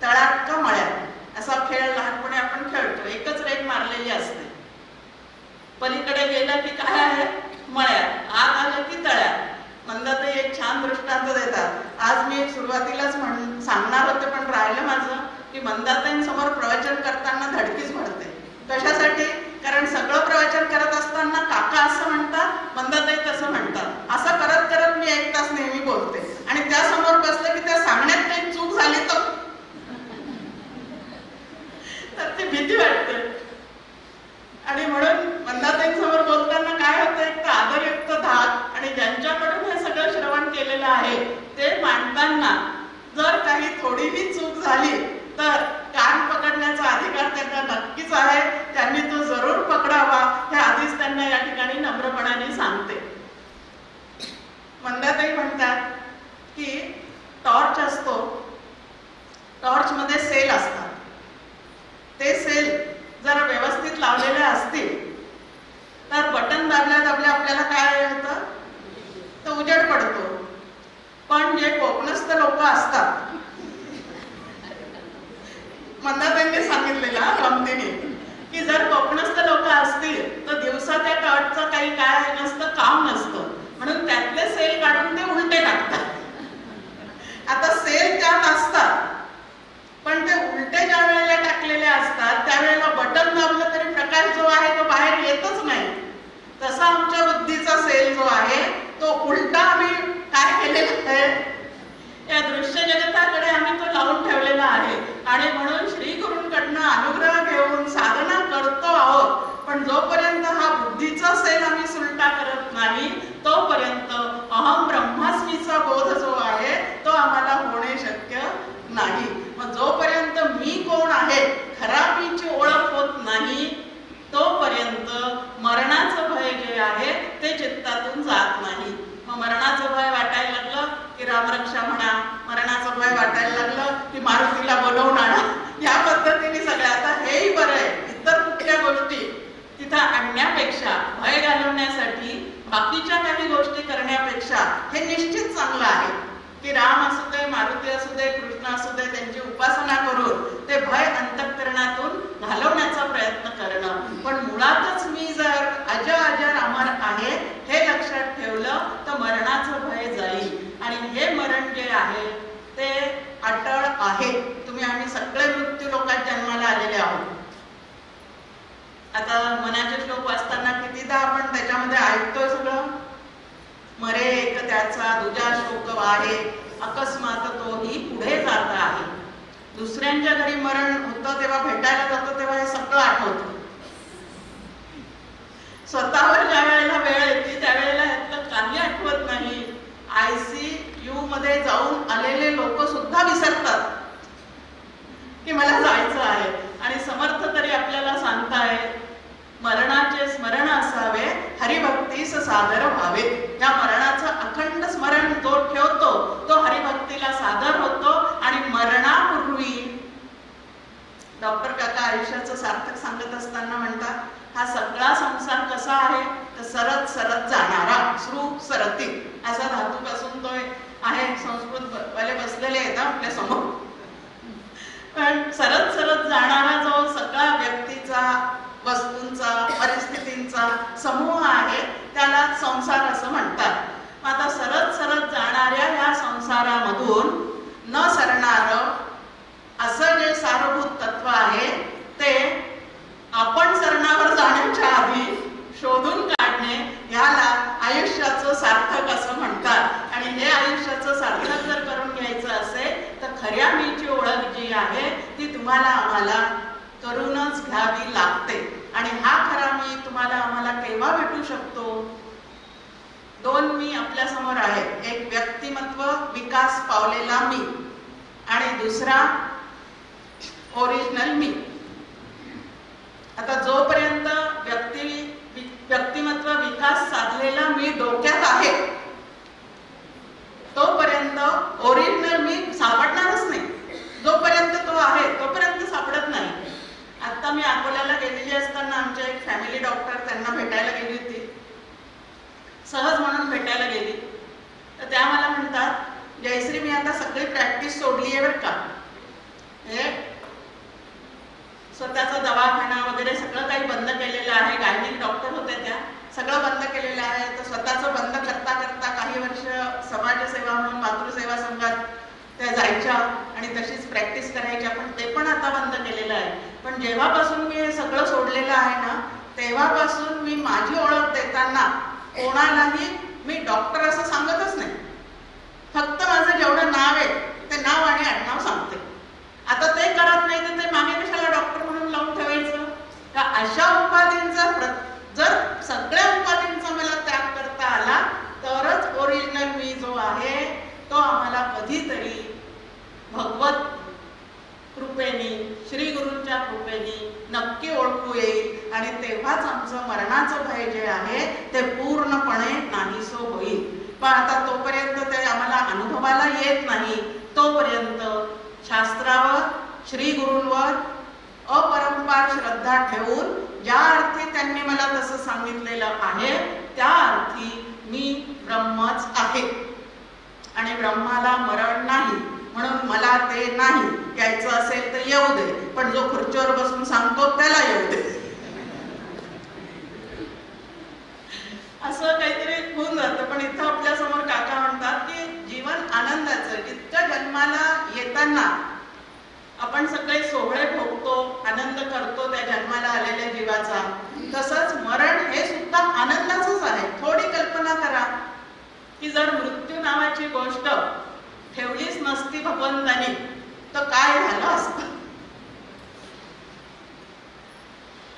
तळ्यात का मळ्यात असा खेळ लहानपणी आपण खेळतो. एकच रेग मारलेली असते. पलीकडे गेलं की काय आहे? मळ्यात. आत आलं की तळ्यात. मंदाताई एक छान दृष्टांत देतात. आज मी सुरुवातीलाच सांगणार होते पण राहिलं माझं की मंदाताईंसमोर प्रवचन करताना धडकीच भरते. कशासाठी? कारण सगळं प्रवचन करत असताना काका असं म्हणतात, मंदाताई तसं म्हणतात. असं करत करत मी 1 तास नेहमी बोलते आणि त्या समोर बसलं की त्या सांगण्यात काही चूक झाली तर ती भीती वाटते. आणि म्हणून मंदाताईंसमोर बोलताना काय होतं, एक तर आदरयुक्त धाक आणि ज्यांच्याकडून हे सगळं श्रवण केलेलं आहे ते मांडताना जर काही थोडीही चूक झाली तर कान पकडण्याचा अधिकार त्यांना नक्कीच आहे. त्यांनी तो जरूर पकडावा हे आधीच त्यांना या ठिकाणी नम्रपणाने सांगते. मंदाताई म्हणतात की टॉर्च असतो, टॉर्च मध्ये सेल असतात. ते सेल जर व्यवस्थित लावलेले असतील तर बटन दाबल्या दाबल्या आपल्याला काय होतं, तर उजेड पडतो. पण जे कोकणस्थ लोक असतात, मंदाताईंनी सांगितलेला गमतीने की जर कोकणस्थ लोक असतील तर दिवसा त्या टॉर्चचं काही काय नसतं, काम नसतं, म्हणून त्यातले सेल काढून ते उलटे टाकतात. आता सेल त्यात असतात पण ते उलटे ज्या वेळेला टाकलेले असतात त्यावेळेला बटन दाबलं तरी प्रकाश जो आहे तो बाहेर येतच नाही. तसा आमच्या बुद्धीचा सेल जो आहे तो उलटा आम्ही काय केलेला आहे, या दृश्य जगताकडे आम्ही तो लावून ठेवलेला आहे. आणि म्हणून श्री गुरूंकडनं अनुग्रह घेऊन साधना करतो आहोत, पण जोपर्यंत हा बुद्धीचा सेल आम्ही सुलटा करत नाही तोपर्यंत अहम ब्रह्मास्मीचा बोध जो आहे तो आम्हाला होणे शक्य नाही. मग जोपर्यंत मी कोण आहे खरा मीची ओळख होत नाही तोपर्यंत मरणाचं भय जे आहे ते चित्तातून जात नाही. मग मरणाचं भय वाटायला लागलं की रामरक्षा म्हणा, मरणाचं भय वाटायला लागलं की मारुतीला बोलवून आणा, या पद्धतीने सगळ्या. आता हेही बरं आहे, इतर कुठल्या गोष्टी तिथं आणण्यापेक्षा, भय घालवण्यासाठी बाकीच्या काही गोष्टी करण्यापेक्षा हे निश्चित चांगलं आहे की राम असू दे, मारुती असू दे, कृष्ण असू दे, त्यांची उपासना करून ते भय अंतःकरणातून घालवण्याचा प्रयत्न करणं. पण मुळातच मी जर अजर अजर अमर आहे हे लक्षात ठेवलं तर मरणाचं भय जाईल. आणि हे मरण जे आहे ते अटळ आहे. तुम्ही आम्ही सगळे मृत्यू लोकात जन्माला आलेले आहोत. आता मनाचे श्लोक वाचताना कितीदा आपण त्याच्यामध्ये ऐकतोय सगळं, मरे एक त्याचा दुजा शोक वाहे, अकस्मात तोही पुढे जात आहे. दुसऱ्यांच्या घरी मरण होतं तेव्हा भेटायला जातो तेव्हा हे सगळं आठवतं. स्वतःवर ज्या वेळेला वेळ येते त्यावेळेला ह्यातलं काही आठवत नाही. ICU मध्ये जाऊन आलेले लोक सुद्धा विसरतात की मला जायचं आहे. आणि समर्थ तरी आपल्याला सांगताय मरणाचे स्मरण असावे, हरिभक्तीस सादर व्हावे. या मरणाचं अखंड स्मरण जो ठेवतो तो हरिभक्तीला सादर होतो. आणि मरणापूर्वी डॉक्टर काका आयुष्याचं सार्थक सांगत असताना म्हणतात हा सगळा संसार कसा आहे तर सरत सरत जाणारा, श्रू सरती असा धातूपासून तो आहे. संस्कृत वाले बसलेले आहेत आपल्या समोर. पण सरत सरत जाणारा जो सगळा व्यक्तीचा, वस्तूंचा, परिस्थितींचा समूह आहे त्याला संसार असं म्हणतात. आता सरत सरत जाणाऱ्या या संसारामधून न सरणार असं जे सारभूत तत्व आहे ते आपण सरणावर जाण्याच्या आधी शोधून काढणे ह्याला आयुष्याचं सार्थक असं म्हणतात. आणि हे आयुष्याचं सार्थक जर करून घ्यायचं असेल तर खऱ्या मीची ओळख जी आहे ती तुम्हाला आम्हाला करूनच घ्यावी लागते. आणि हा खरा मी तुम्हाला आम्हाला केव्हा भेटू शकतो? 2 मी आपल्या समोर आहे. एक व्यक्तिमत्व विकास पावलेला मी आणि दुसरा ओरिजिनल मी. आता जोपर्यंत व्यक्तिमत्व विकास साधलेला मी डोक्यात आहे तोपर्यंत ओरिजिनल मी सापडणारच नाही. जोपर्यंत तो आहे तोपर्यंत सापडत नाही. आता आता मी अकोल्याला गेलेली असताना आमच्या एक फॅमिली डॉक्टर त्यांना भेटायला गेली होती, सहज म्हणून भेटायला गेली. तर त्या मला म्हणतात, जयश्री मी आता सगळी प्रॅक्टिस सोडली आहे बरं का, हे स्वतःचा दवाखाना वगैरे सगळं काही बंद केलेलं आहे. गायनिक डॉक्टर होत्या त्या, सगळं बंद केलेलं आहे. तर स्वतःचं बंद करता करता काही वर्ष समाजसेवा म्हणून मातृसेवा संघात त्या जायच्या आणि तशीच प्रॅक्टिस करायच्या, पण ते पण आता बंद केलेलं आहे. पण जेव्हापासून मी हे सगळं सोडलेलं आहे ना, तेव्हापासून मी माझी ओळख देताना कोणालाही मी डॉक्टर असं सांगतच नाही. फक्त माझं जेवढं नाव आहे ते नाव आणि आडनाव सांगते. आता ते करत नाही तर ते मागे कशाला डॉक्टर म्हणून लावून ठेवायचं. तर अशा उपाधींचा जर सगळ्या उपाधींचा मला त्याग करता आला तरच ओरिजिनल मी जो आहे तो आम्हाला कधीतरी भगवत कृपेने, श्री गुरूंच्या कृपेने नक्की ओळखू येईल आणि तेव्हाच आमचं मरणाचं भय जे आहे ते पूर्णपणे नाहीसो होईल. पण आता तोपर्यंत ते आम्हाला अनुभवाला येत नाही, तोपर्यंत शास्त्रावर, श्री गुरूंवर अपरंपार श्रद्धा ठेवून ज्या अर्थी त्यांनी मला तसं सांगितलेलं आहे त्या अर्थी मी ब्रह्मच आहे आणि ब्रह्माला मरण नाही. म्हणून मला ते नाही यायचं असेल तर येऊ दे, पण जो खुर्चीवर बसून सांगतो त्याला येऊ दे, असं काहीतरी होऊन जातं. पण इथं आपल्या समोर काका म्हणतात की जीवन आनंदाचं, जितकं जन्माला येताना आपण सगळे सोहळे भोगतो, आनंद करतो त्या जन्माला आलेल्या जीवाचा, तसंच मरण हे सुद्धा आनंदाचंच आहे. थोडी कल्पना करा की जर मृत्यू नावाची गोष्ट ठेवलीच नसती भगवंतानी तर काय झालं असतं.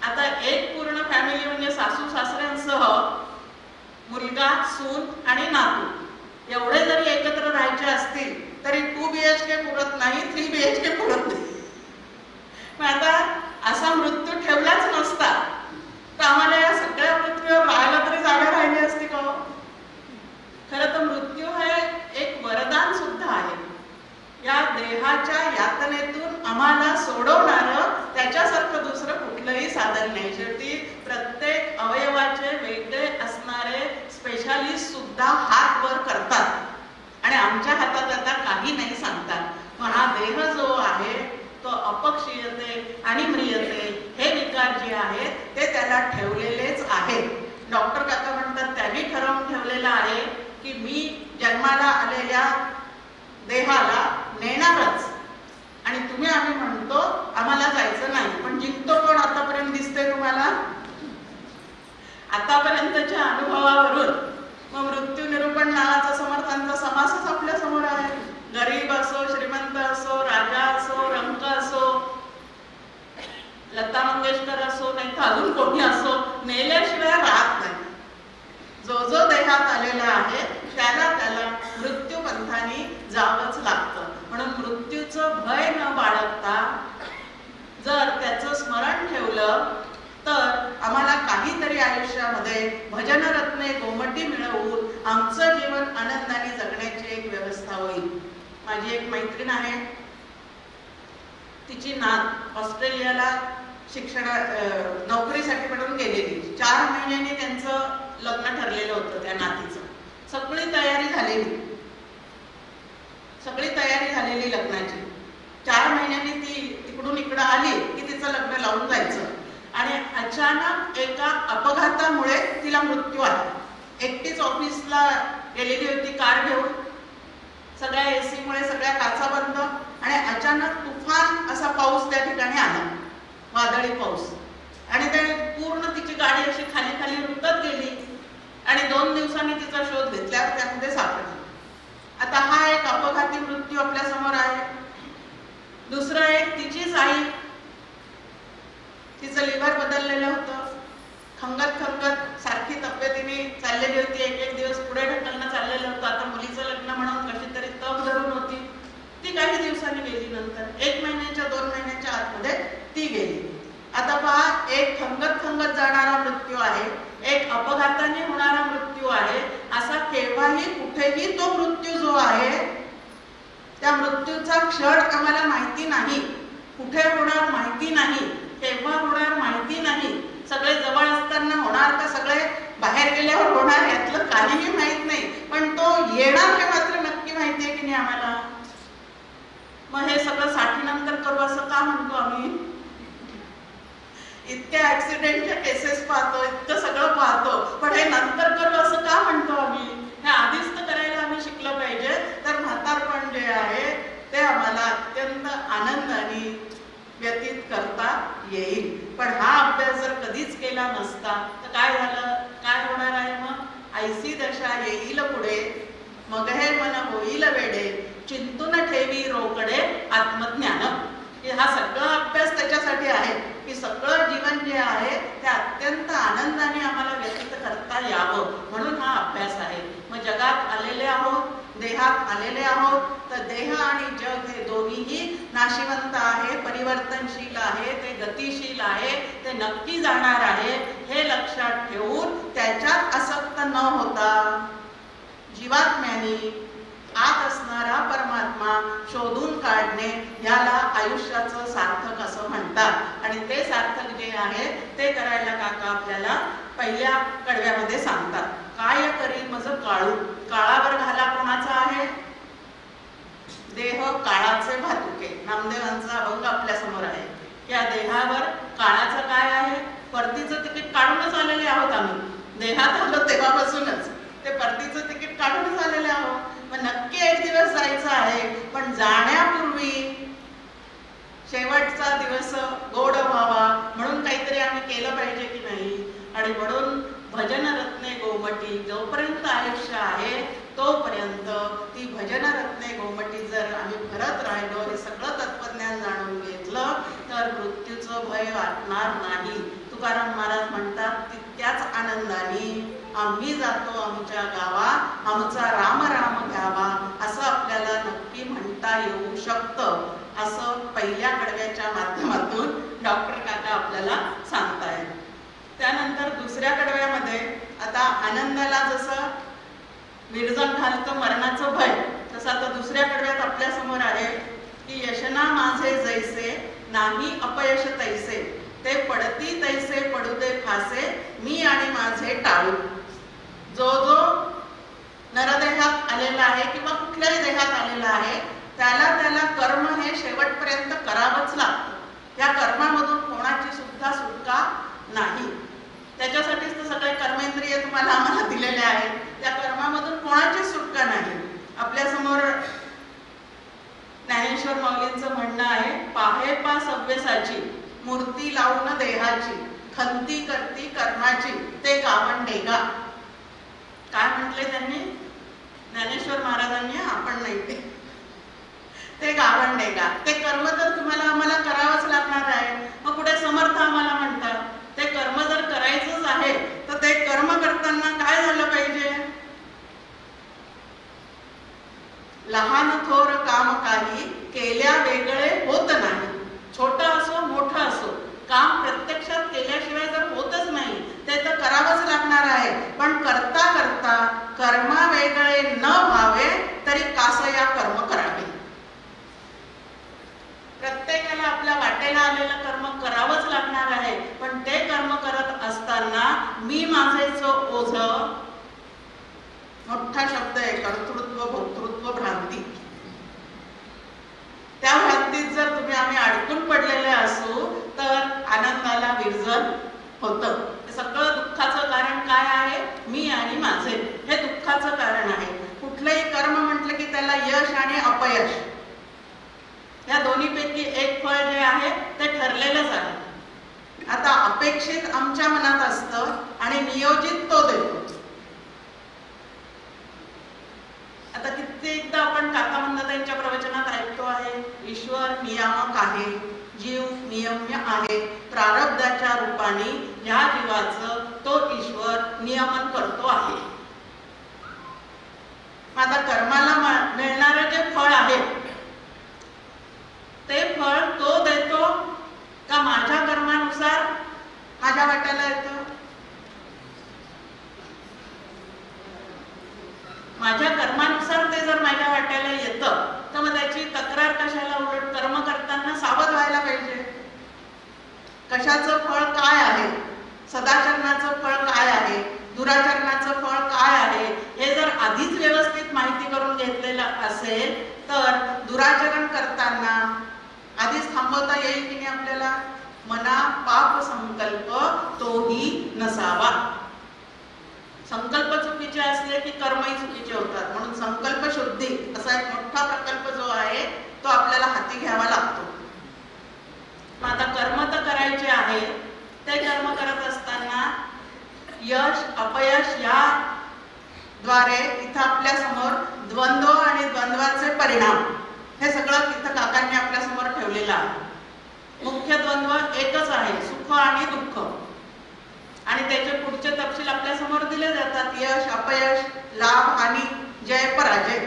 आता एक पूर्ण फॅमिली म्हणजे सासू सासऱ्यांसह मुलगा, सून आणि नातू एवढे जरी एकत्र राहायचे असतील तरी 2 BHK पुरत नाही, 3 BHK पुरत नाही. पण आता असा मृत्यू ठेवलाच नसता तर आम्हाला या सगळ्या पृथ्वीवर राहायला तरी जागा राहिली असती का? खरं तर मृत्यू हे एक वरदान सुद्धा आहे. या देहाच्या यातनेतून आम्हाला सोडवणारं त्याच्यासारखं दुसरं कुठलंही साधन नाही. शेवटी प्रत्येक अवयवाचे वेगळे असणारे स्पेशालिस्ट सुद्धा हात वर करतात आणि आमच्या हातात आता काही नाही सांगतात. पण हा देह जो आहे तो अपक्षीयते आणि म्रियते हे विकार जे आहेत ते त्याला ठेवलेलेच आहेत. डॉक्टर काका म्हणतात त्यांनी ठरवून ठेवलेलं आहे की मी जन्माला आलेल्या देहाला नेणारच आणि तुम्ही आम्ही म्हणतो आम्हाला जायचं नाही. पण जिंकतो कोण आतापर्यंत दिसते तुम्हाला? आतापर्यंतच्या अनुभवावरून मग मृत्यू निरूपण नावाचा समर्थांचा समासच आपल्या समोर आहे. गरीब असो, श्रीमंत असो, राजा असो, रंक असो, लता मंगेशकर असो, नाही तर अजून कोणी असो, नेल्याशिवाय राहत नाही. जो जो देहात आलेला आहे त्याला मृत्यू पंथाने जावंच लागतं. म्हणून मृत्यूचं भय न बाळगता जर त्याचं स्मरण ठेवलं तर आम्हाला काहीतरी आयुष्यामध्ये भजनरत्ने गोमटी मिळवून आमचं जीवन आनंदाने जगण्याची एक व्यवस्था होईल. माझी एक मैत्रीण आहे, तिची नात ऑस्ट्रेलियाला नोकरीसाठी म्हणून गेलेली. 4 महिन्यांनी त्यांचं लग्न ठरलेलं होतं त्या नातीचं. सगळी तयारी झालेली लग्नाची. 4 महिन्यांनी ती तिकडून इकडं आली की तिचं लग्न लावून जायचं आणि अचानक एका अपघातामुळे तिला मृत्यू आला. एकटीच ऑफिसला गेलेली होती कार घेऊन, सगळ्या AC मुळे सगळ्या काचा बंद आणि अचानक तुफान असा पाऊस त्या ठिकाणी आला, वादळी पाऊस, आणि ते पूर्ण तिची गाडी अशी खाली खाली रुतत गेली आणि 2 दिवसांनी तिचा शोध घेतल्यावर त्यामध्ये सापडला. आता हा एक अपघाती मृत्यू आपल्या समोर आहे. दुसरं एक तिचीच आई, तिचं लिव्हर बदललेलं होतं, खंगत सारखी तब्येतीने चाललेली होती, एक दिवस पुढे ढकलणं चाललेलं होतं. आता मुलीचं लग्न म्हणून कशी तरी तग धरून होती, ती काही दिवसांनी गेली. नंतर 1 महिन्याच्या 2 महिन्याच्या आतमध्ये ती गेली. आता पहा, एक खंगत जाणारा मृत्यू आहे, एक अपघाताने होणारा मृत्यू आहे. असा केव्हाही कुठेही तो मृत्यू जो आहे त्या मृत्यूचा क्षण आम्हाला माहिती नाही, कुठे होणार माहिती नाही, केव्हा इतक्या ऍक्सिडेंटच्या केसेस पाहतो, इतकं सगळं पाहतो, पण हे नंतर करू असं का म्हणतो आम्ही? हे आधीच तर करायला आम्ही शिकलं पाहिजे. तर म्हातारपण जे आहे ते आम्हाला अत्यंत आनंदाने व्यतीत करता येईल. पण हा अभ्यास जर कधीच केला नसता तर काय झालं, काय होणार आहे? मग ऐसी दशा येईल पुढे, मग हे मन होईल वेडे, चिंतून ठेवी रोकडे आत्मज्ञान. हा सगळा अभ्यास त्याच्यासाठी आहे की सगळं जीवन जे आहे ते अत्यंत आनंदाने आम्हाला व्यतीत करता यावं, म्हणून हा अभ्यास आहे. मग जगात आलेले आहोत, देहात आलेले आहोत, तर देह आणि जग हे दोन्हीही नाशिवंत आहे, परिवर्तनशील आहे, ते गतिशील आहे, ते नक्की जाणार आहे. हे लक्षात ठेवून त्याच्यात आसक्त न होता जीवात्म्यानी आत असणारा परमात्मा शोधून काढणे, याला आयुष्याचं सार्थक असं म्हणतात. आणि ते सार्थक जे आहे ते करायला काका आपल्याला पहिल्या कडव्यामध्ये सांगतात. काय करी मज काळू, काळावर घाला कोणाचा आहे? देह काळाचे भातुके. नामदेवांचा अभंग आपल्या समोर आहे. या देहावर काळाचं काय आहे? परतीचं तिकीट काढूनच आलेले आहोत आम्ही. देहात आलो तेव्हापासूनच ते परतीचं तिकीट काढूनच आलेले आहोत. मग नक्की एक दिवस जायचं आहे, पण जाण्यापूर्वी शेवटचा दिवस गोड व्हावा म्हणून काहीतरी आम्ही केलं पाहिजे की नाही. आणि म्हणून भजन रत्ने गोमटी, जोपर्यंत आयुष्य आहे तोपर्यंत ती भजन रत्ने गोमटी जर आम्ही भरत राहिलो, हे सगळं तत्वज्ञान जाणून घेतलं, तर मृत्यूचं भय वाटणार नाही. तुकाराम महाराज म्हणतात, तितक्याच आनंदाने आम्ही जातो आमच्या गावा, आमचा राम राम घ्यावा, असं आपल्याला नक्की म्हणता येऊ शकतं, असं पहिल्या कडव्याच्या माध्यमातून डॉक्टर काका आपल्याला सांगतायत. त्यानंतर दुसऱ्या कडव्यामध्ये आता आनंदाला जसं विरजण घालतं मरणाचं भय, तसं आता दुसऱ्या कडव्यात आपल्या समोर आहे की यशना माझे जैसे नाही अपयश तैसे, ते पडती तैसे पडू दे फासे, मी आणि माझे टाळू. जो जो नरदेहात आलेला आहे किंवा कुठल्याही देहात आलेला आहे त्याला कर्म हे शेवटपर्यंत करावंच लागतं. या कर्मामधून कोणाची सुद्धा सुटका नाही. त्याच्यासाठीच तर सगळे कर्मेंद्रिय तुम्हाला आम्हाला दिलेले आहेत. त्या कर्मामधून कोणाची सुटका नाही. आपल्या समोर ज्ञानेश्वर माऊलींचं म्हणणं आहे, पाहे पा सव्वेसाची मूर्ती लावून देहाची, खंती करती कर्माची, ते गावण डेगा. काय म्हटले त्यांनी? ज्ञानेश्वर महाराजांनी, आपण नाही, ते गावण डेगा. ते कर्म तर तुम्हाला आम्हाला करावंच लागणार आहे. मग पुढे समर्थ आम्हाला म्हणतात, ते कर्म जर करायचंच आहे तर ते कर्म करताना काय झालं पाहिजे? लहान थोर काम काही केल्या वेगळे होत नाही. छोटं असो मोठं असो, काम प्रत्यक्षात केल्याशिवाय जर होतच नाही, ते तर करावंच लागणार आहे. पण करता करता कर्मा वेगळे न व्हावे तरी कासया कर्म करावे. प्रत्येकाला आपल्या वाटेला आलेलं कर्म करावंच लागणार आहे. पण ते कर्म करत असताना मी माझेचं ओझ, मोठा शब्द आहे, कर्तृत्व भोक्तृत्व भ्रांती, त्या भ्रांतीत जर तुम्ही आम्ही अडकून पडलेले असू तर आनंदाला विरजण होतं. सगळं दुःखाचं कारण काय आहे? मी आणि माझे, हे दुःखाचं कारण आहे. कुठलंही कर्म म्हटलं की त्याला यश आणि अपयश, या दोन्हीपैकी एक फळ जे आहे ते ठरलेलंच आहे. आता अपेक्षित आमच्या मनात असतं आणि नियोजित तो देतो. आता कित्येकदा आपण काका म्हणतात त्यांच्या प्रवचनात ऐकतो आहे, ईश्वर नियामक आहे, जीव नियम्य आहे, प्रारब्धाच्या रूपाने या जीवाचं तो ईश्वर नियमन करतो आहे. आता कर्माला मिळणारे जे फळ आहे ते फळ तो देतो का माझ्या कर्मानुसार माझ्या वाट्याला येतं? माझ्या कर्मानुसार ते जर माझ्या वाट्याला येतं तर मग त्याची तक्रार कशाला? उलट कर्म करताना सावध व्हायला पाहिजे. कशाचं फळ काय आहे, सदाचरणाचं फळ काय आहे, दुराचरणाचं फळ काय आहे, हे जर आधीच व्यवस्थित माहिती करून घेतलेलं असेल तर दुराचरण करताना आधीच थांबवता येईल की नाही आपल्याला? मना पाप संकल्प नसावा. संकल्प चुकीचे असले की कर्मही चुकीचे होतात. म्हणून संकल्प शुद्धी असा एक मोठा प्रकल्प जो आहे तो आपल्याला हाती घ्यावा लागतो. मग आता कर्म तर करायचे आहे, ते कर्म करत असताना यश अपयश या द्वारे इथं आपल्या समोर द्वंद्व आणि द्वंद्वाचे परिणाम हे सगळं इथं काकांनी आपल्या समोर ठेवलेलं आहे. मुख्य द्वंद्व एकच आहे, सुख आणि दुःख, आणि त्याचे पुढचे तपशील आपल्या समोर दिले जातात. यश अपयश, लाभ हानी, जय पराजय.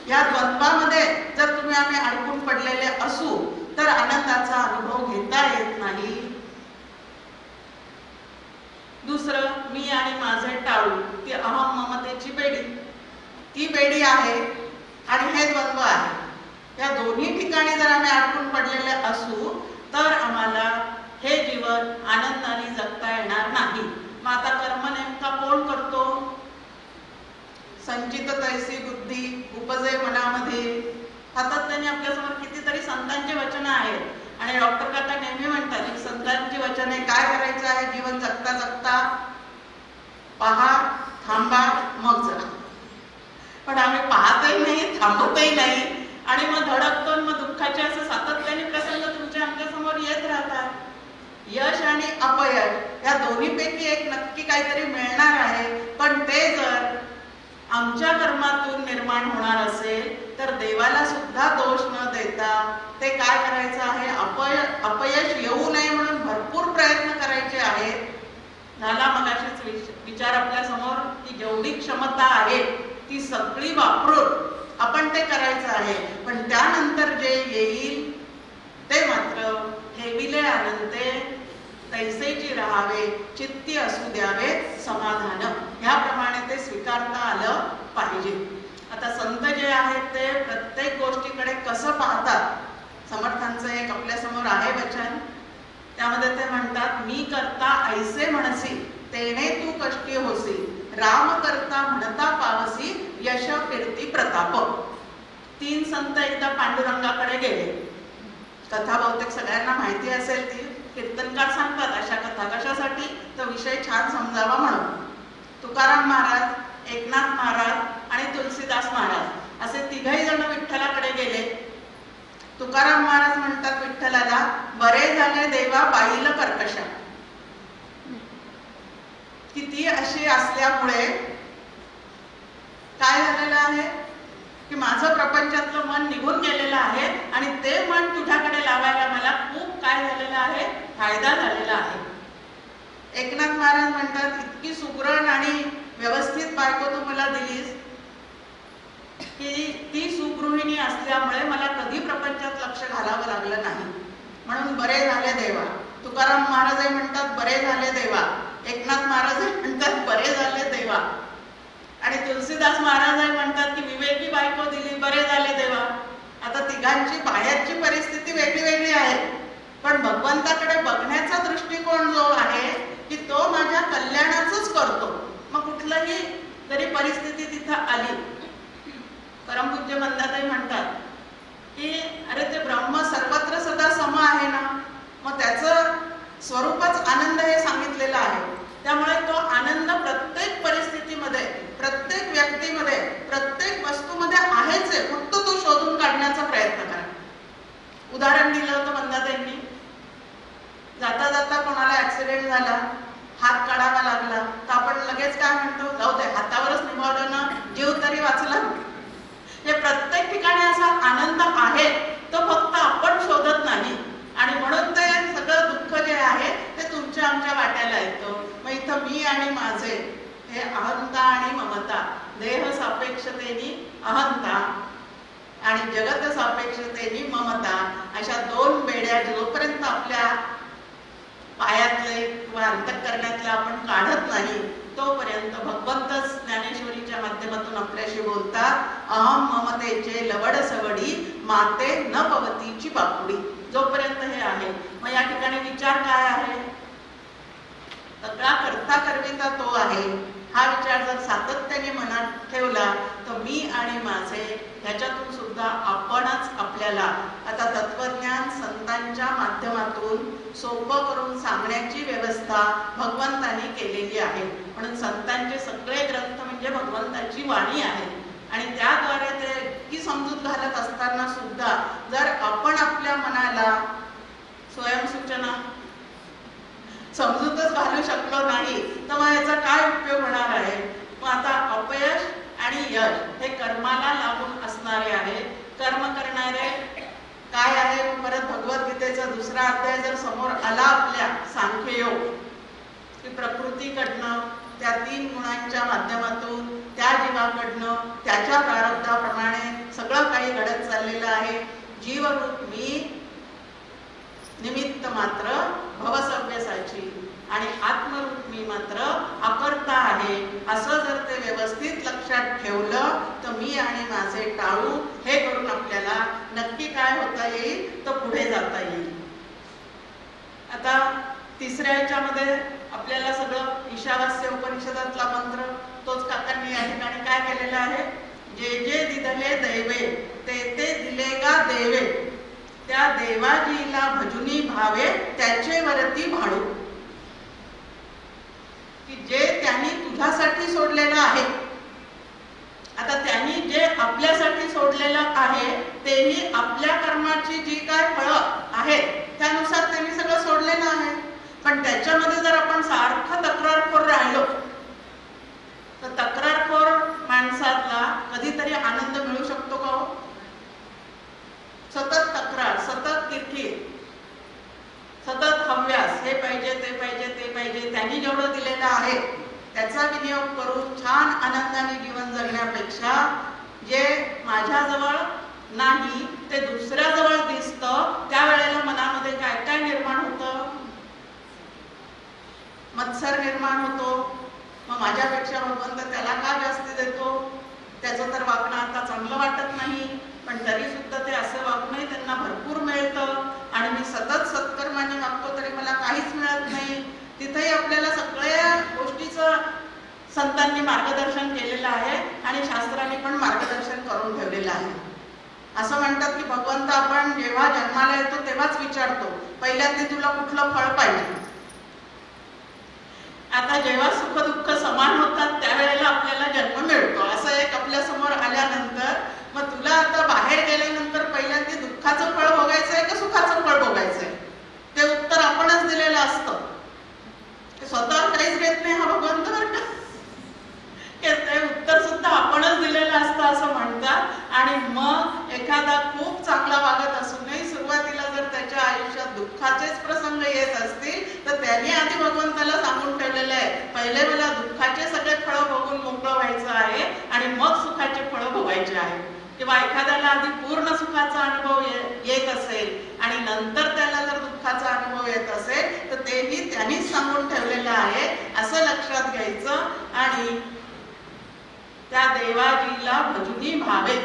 या द्वंद्वामध्ये जर तुम्ही आम्ही अडकून पडलेले असू तर आनंदाचा अनुभव घेता येत नाही. दुसरं, मी आणि माझे टाळू, ती अहम ममतेची बेडी, ती बेडी आहे आणि हे द्वंद्व आहे. या दोन्ही ठिकाणी जर आम्ही अडकून पडलेले असू तर आम्हाला हे जीवन आनंदाने जगता येणार नाही. मग आता कर्म नेमका कोण करतो? संचित तैसी बुद्धी उपजे मनामध्ये. आता त्यांनी आपल्यासमोर कितीतरी संतांची वचनं आहेत आणि डॉक्टर काका नेहमी म्हणतात की संतांची वचने काय करायचं आहे जीवन जगता जगता? पहा, थांबा, मग जगा. पण आम्ही पाहतही नाही, थांबतही नाही आणि मग धडकतो. मग दुःखाचे असं सातत्याने प्रसंग तुमच्या आमच्या समोर येत राहतात. यश आणि अपयश या दोन्हीपैकी एक नक्की काहीतरी मिळणार आहे, पण ते जर आमच्या कर्मातून निर्माण होणार असेल तर देवाला सुद्धा दोष न देता ते काय करायचं आहे? अपयश येऊ नये म्हणून भरपूर प्रयत्न करायचे आहेत. झाला मगाशीच विचार आपल्या समोर की जेवढी क्षमता आहे ती सगळी वापरून आपण ते करायचं आहे. पण त्यानंतर जे येईल ते मात्र ठेविले आनंदे तैसेची राहावे, चित्ती असू द्यावे समाधान. ह्याप्रमाणे ते स्वीकारता आलं पाहिजे. आता संत जे आहेत ते प्रत्येक गोष्टीकडे कसं पाहतात? समर्थांचं एक आपल्या समोर आहे वचन, त्यामध्ये ते म्हणतात, मी करता ऐसे म्हणसी तेने तू कष्टी होसी, राम करता म्हणता पावसी यश कीर्ती प्रताप. 3 संत एकदा पांडुरंगाकडे गेले. कथा बहुतेक सगळ्यांना माहिती असेल. ती कीर्तनकार सांगतात अशा कथा कशासाठी? तर विषय छान समजावा म्हणून. तुकाराम महाराज, एकनाथ महाराज आणि तुलसीदास महाराज असे 3घही जण विठ्ठलाकडे गेले. तुकाराम महाराज म्हणतात विठ्ठलाला, बरे झाले देवा बाईल कर्कशा. किती अशी असल्यामुळे काय झालेलं आहे की माझं प्रपंचातलं मन निघून गेलेलं आहे आणि ते मन तुझ्याकडे लावायला मला खूप काय झालेलं आहे? फायदा झालेला आहे. एकनाथ महाराज म्हणतात, इतकी सुगरण आणि व्यवस्थित बायको तू मला दिलीस की ती सुगृहिणी असल्यामुळे मला कधी प्रपंचात लक्ष घालावं लागलं नाही, म्हणून बरे झाले देवा. तुकाराम महाराजही म्हणतात बरे झाले देवा. एकनाथ महाराजही म्हणतात बरे झाले देवा. आणि तुलसीदास महाराजही म्हणतात की विवेकी बायको दिली, बरे झाले देवा. आता तिघांची बाहेरची परिस्थिती वेगळी वेगळी आहे, पण भगवंताकडे बघण्याचा दृष्टिकोन जो आहे की तो माझ्या कल्याणाचंच करतो. मग कुठलंही जरी परिस्थिती तिथं आली, परमपूज्य मंदाताई म्हणतात की अरे ते ब्रह्म सर्वत्र सदा सम आहे ना, मग त्याचं स्वरूपच आनंद हे सांगितलेलं आहे. त्यामुळे तो आनंद प्रत्येक परिस्थितीमध्ये, प्रत्येक व्यक्तीमध्ये, प्रत्येक वस्तूमध्ये आहेच आहे. फक्त तो शोधून काढण्याचा प्रयत्न करा. उदाहरण दिलं होतं मंदाताईंनी, जाता जाता कोणाला ऍक्सिडेंट झाला, हात काढावा लागला तर आपण लगेच काय म्हणतो? जाऊ दे, हातावरच निभावलं ना, जीव तरी वाचला. हे प्रत्येक ठिकाणी असा आनंद आहे, तो फक्त आपण शोधत नाही. आणि म्हणून ते सगळं दुःख जे आहे ते तुमच्या आमच्या वाट्याला येतं. मग इथं मी आणि माझे हे अहंता आणि ममता, देह सापेक्षतेनी अहंता आणि जगत सापेक्षतेनी ममता, अशा 2 बेड्या जोपर्यंत आपल्या पायातले किंवा अंतःकरणातले आपण काढत नाही तोपर्यंत भगवंतच ज्ञानेश्वरीच्या माध्यमातून आपल्याशी बोलतात, अहम ममतेचे लवड सवडी माते न पवतीची बापुडी. जोपर्यंत हे आहे. मग या ठिकाणी विचार काय आहे? सगळा करता करविता तो आहे हा विचार जर सातत्याने मनात ठेवला तर मी आणि माझे ह्याच्यातून सुद्धा आपणच आपल्याला आता तत्वज्ञान संतांच्या माध्यमातून सोपं करून सांगण्याची व्यवस्था भगवंतांनी केलेली आहे. म्हणून संतांचे सगळे ग्रंथ म्हणजे भगवंताची वाणी आहे आणि त्याद्वारे ते इतकी समजूत घालत असताना सुद्धा जर आपण आपल्या मनाला स्वयंसूचना समजूतच घालू शकलो नाही तर मग याचा काय उपयोग होणार आहे. मग आता अपयश आणि यश हे कर्माला लागून असणारे आहे. कर्म करणारे काय आहे. परत भगवद्गीतेचा 2रा अध्याय जर समोर आला आपल्या सांख्ययोग की प्रकृतीकडनं त्या 3 गुणांच्या माध्यमातून त्या जीवाकडनं त्याच्या प्रारब्धाप्रमाणे सगळं काही घडत चाललेलं आहे. जीवरूप मी निमित्त मात्र भवसव्यसाची आणि आत्मरूप मी मात्र अकर्ता आहे. असं जर ते व्यवस्थित लक्षात ठेवलं तर मी आणि माझे टाळू हे करून आपल्याला नक्की काय होता येईल तर पुढे जाता येईल. आता 3ऱ्या ह्याच्यामध्ये आपल्याला सगळं ईशावास्य उपनिषदातला मंत्र तोच काकांनी या ठिकाणी काय केलेला आहे. जे जे दिदले दैवे ते ते दिलेगा देवे त्या देवाजीला भजुनी भावे त्याचे वरती भाडू. की जे त्यांनी तुझ्यासाठी सोडलेलं आहे. आता त्यांनी जे आपल्यासाठी सोडलेलं आहे तेही आपल्या कर्माची जी काय फळं आहेत त्यानुसार त्यांनी सगळं सोडलेलं आहे. पण त्याच्यामध्ये जर आपण सारखं तक्रारखोर राहिलो तर तक्रारखोर माणसाला कधीतरी आनंद मिळू शकतो का हो. सतत तक्रार, सतत किरकिर, सतत हव्यास, हे पाहिजे ते पाहिजे ते पाहिजे. त्यांनी जेवढं दिलेलं आहे त्याचा विनियोग करून छान आनंदाने जीवन जगण्यापेक्षा जे माझ्याजवळ नाही ते दुसऱ्याजवळ दिसतं त्यावेळेला मनामध्ये काय काय निर्माण होतं. मत्सर निर्माण होतो. मग माझ्यापेक्षा भगवंत त्याला का जास्त देतो. त्याचं तर वागणं आता चांगलं वाटत नाही पण तरी सुद्धा ते असं वागणंही त्यांना भरपूर मिळतं आणि मी सतत सत्कर्माने वागतो तरी मला काहीच मिळत नाही. तिथेही आपल्याला सगळ्या गोष्टीचं संतांनी मार्गदर्शन केलेलं आहे आणि शास्त्रांनी पण मार्गदर्शन करून ठेवलेलं आहे. असं म्हणतात की भगवंत आपण जेव्हा जन्माला येतो तेव्हाच विचारतो पहिल्यांदा तुला कुठलं फळ पाहिजे. आता जेव्हा सुख दुःख समान होतात त्यावेळेला आपल्याला जन्म मिळतो. असं एक आपल्या समोर आल्यानंतर मग तुला आता बाहेर गेल्यानंतर पहिल्यांदा दुःखाचं फळ भोगायचंय का सुखाचं फळ भोगायचंय ते उत्तर आपणच दिलेलं असतं. स्वतः काहीच घेत नाही हा भगवंत बरं का. ते उत्तर सुद्धा आपणच दिलेलं असतं असं म्हणतात. आणि मग एखादा खूप चांगला वागत असूनही सुरुवातीला जर त्याच्या आयुष्यात दुःखाचेच प्रसंग येत असतील तर त्यांनी आधी भगवंताला सांगून ठेवलेलं आहे पहिले मला दुःखाचे सगळे फळं भोगून मोकळं व्हायचं आहे आणि मग सुखाचे फळं भोगायचे आहे. किंवा एखाद्याला आधी पूर्ण सुखाचा अनुभव येत असेल आणि नंतर त्याला जर दुःखाचा अनुभव येत असेल तर तेही त्यांनीच सांगून ठेवलेलं आहे असं लक्षात घ्यायचं. आणि त्या देवाजीला भजुनी भावे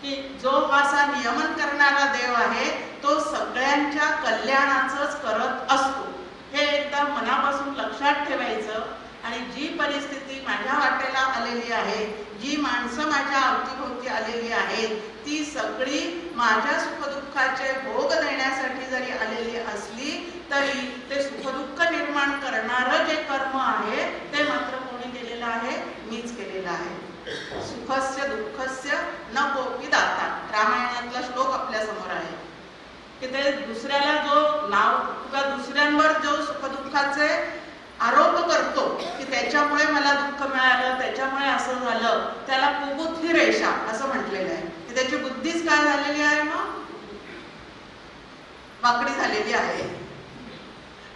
की जो असा नियमन करणारा देव आहे तो सगळ्यांच्या कल्याणाचंच करत असतो. हे एकदा मनापासून लक्षात ठेवायचं. आणि जी परिस्थिती माझ्या वाटेला आलेली आहे जी माणसं माझ्या अवतीभोवती आलेली आहेत ती सगळी माझ्या सुखदुःखाचे भोग देण्यासाठी जरी आलेली असली तरी ते सुखदुःख निर्माण करणारं जे कर्म आहे ते मात्र कोणी केलेलं आहे मीच केलेलं आहे. सुखस्य दुःखस्य न कोपी दाता रामायणातला श्लोक आपल्या समोर आहे की ते दुसऱ्याला जो नाव किंवा दुसऱ्यांवर जो सुखदुःखाचे आरोप करतो की त्याच्यामुळे मला दुःख मिळालं त्याच्यामुळे असं झालं त्याला कुबुद्धी रेषा असं म्हटलेलं आहे की त्याची बुद्धीच काय झालेली आहे मग वाकडी झालेली आहे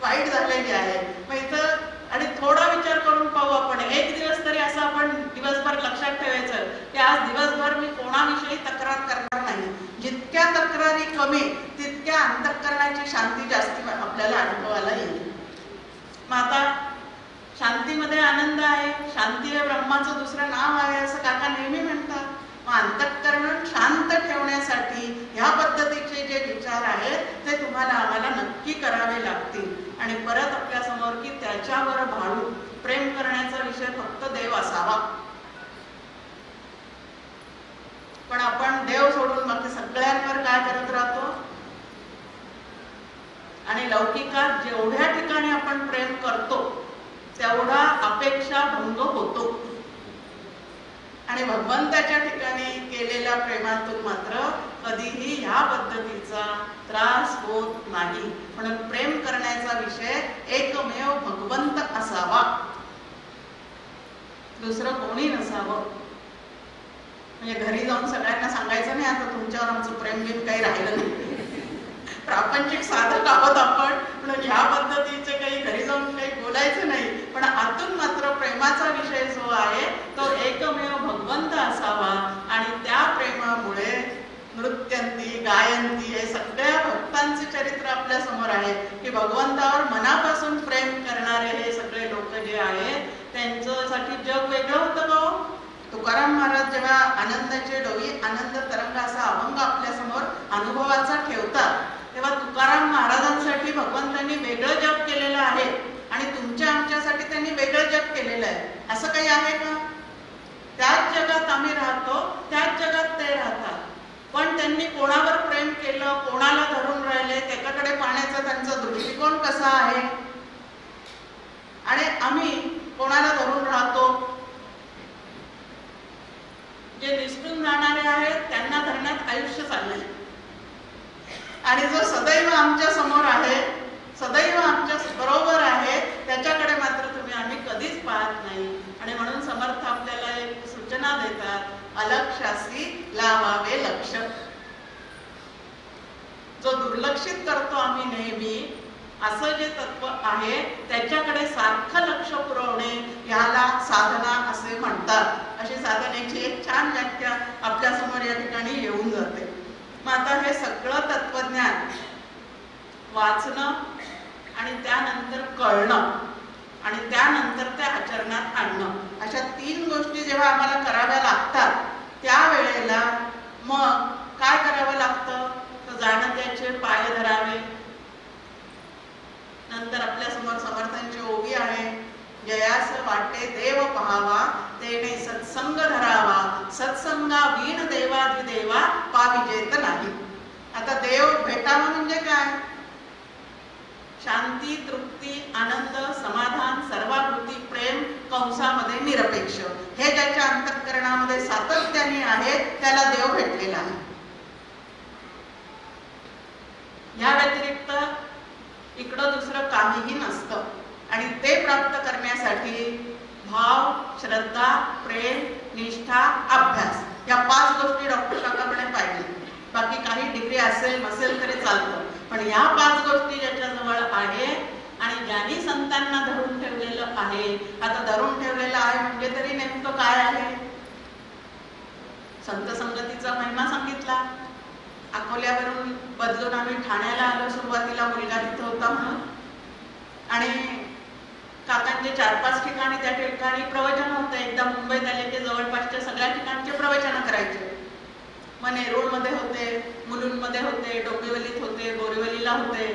वाईट झालेली आहे. मग इथं आणि थोडा विचार करून पाहू आपण एक दिवस तरी असं आपण दिवसभर लक्षात ठेवायचं की आज दिवसभर मी कोणाविषयी तक्रार करणार नाही. जितक्या तक्रारी कमी तितक्या अंतःकरणाची शांती जास्ती आपल्याला अनुभवाला येईल. मग आता शांतीमध्ये आनंद आहे. शांती हे ब्रह्माचं दुसरं नाव आहे असं काका नेहमी म्हणतात. मग अंतःकरण शांत ठेवण्यासाठी ह्या पद्धतीचे जे विचार आहेत ते तुम्हाला आम्हाला नक्की करावे लागतील. आणि परत आपल्या समोर की त्याच्यावर भाडू प्रेम करण्याचा विषय फक्त देव असावा. पण आपण देव सोडून बाकी सगळ्यांवर काय करत राहतो. आणि लौकिकात जेवढ्या ठिकाणी आपण प्रेम करतो तेवढा अपेक्षा भंग होतो. आणि भगवंताच्या ठिकाणी केलेल्या प्रेमातून मात्र कधीही ह्या पद्धतीचा त्रास होत नाही. म्हणून प्रेम करण्याचा विषय एकमेव भगवंत असावा, दुसरं कोणी नसावं. म्हणजे घरी जाऊन सगळ्यांना सांगायचं नाही आता तुमच्यावर आमचं प्रेम बिम काही राहिलं नाही. प्रापंचिक साधक आहोत आपण, म्हणून ह्या पद्धतीचे काही घरी जाऊन काही बोलायचं नाही. पण आतून मात्र प्रेमाचा विषय जो आहे तो एकमेव भगवंत असावा. आणि त्या प्रेमामुळे नृत्यंती गायंती हे सगळ्या भक्तांचे चरित्र आपल्या समोर आहे की भगवंतावर मनापासून प्रेम करणारे हे सगळे लोक जे आहेत त्यांच्यासाठी जग वेगळं होतं का. तुकाराम महाराज जेव्हा आनंदाचे डोई आनंद तरंग असा अभंग आपल्या समोर अनुभवाचा ठेवतात तेव्हा तुकाराम महाराजांसाठी भगवंतांनी वेगळं जग केलेलं आहे आणि तुमच्या आमच्यासाठी त्यांनी वेगळं जग केलेलं आहे. असं काही आहे का. त्याच जगात आम्ही राहतो, त्याच जगात ते राहतात. पण त्यांनी कोणावर प्रेम केलं, कोणाला धरून राहिले, त्याच्याकडे पाहण्याचा त्यांचा दृष्टिकोन कसा आहे. आणि आम्ही कोणाला धरून राहतो. जे निसटून जाणारे आहेत त्यांना धरण्यात आयुष्य चाललंय. आणि जो सदैव आमच्या समोर आहे, सदैव आमच्या बरोबर आहे, त्याच्याकडे मात्र तुम्ही आम्ही कधीच पाहत नाही. आणि म्हणून समर्थ आपल्याला एक सूचना देतात, अलक्षासी लावावे लक्ष. जो दुर्लक्षित करतो आम्ही नेहमी असं जे तत्व आहे त्याच्याकडे सारखं लक्ष पुरवणे याला साधना असे म्हणतात. अशी साधनेची एक छान व्याख्या आपल्या समोर या ठिकाणी येऊन जाते. मग आता हे सगळं तत्वज्ञान वाचणं आणि त्यानंतर कळणं आणि त्यानंतर ते आचरणात आणणं अशा 3 गोष्टी जेव्हा आम्हाला कराव्या लागतात त्यावेळेला मग काय करावं लागतं तर जाणत्याचे पाय धरावे. नंतर आपल्या समोर समर्थांची ओवी आहे, जयास वाटे देव पहावा तेने सत्संग धरावा सत्संगा वीण देवाधिदेवा पाविजेत नाही. आता देव भेटावा म्हणजे काय. शांती, तृप्ती, आनंद, समाधान, सर्वाभूती, प्रेम कंसामध्ये निरपेक्ष हे ज्याच्या अंतःकरणामध्ये सातत्याने आहे त्याला देव भेटलेला आहे. या व्यतिरिक्त इकडं दुसरं काहीही नसतं. आणि ते प्राप्त करण्यासाठी भाव, श्रद्धा, प्रेम, निष्ठा, अभ्यास या 5 गोष्टी डॉक्टर शाखाकडे पाहिजे. बाकी काही डिग्री असेल नसेल तरी चालतं, पण या 5 गोष्टी ज्याच्याजवळ आहे आणि ज्यांनी संतांना धरून ठेवलेलं आहे. आता धरून ठेवलेलं आहे म्हणजे तरी नेमकं काय आहे. संत संगतीचा महिमा सांगितला. अकोल्यावरून बदलून आम्ही ठाण्याला आलो. सुरुवातीला मुलगा तिथं होता म्हणून. आणि काकांचे 4-5 ठिकाणी त्या ठिकाणी प्रवचन होतं. एकदा मुंबईत आले की जवळपासच्या सगळ्या ठिकाणचे प्रवचन करायचे. मग नेरूळमध्ये होते, मुलुंडमध्ये होते, डोंबिवलीत होते, बोरिवलीला होते.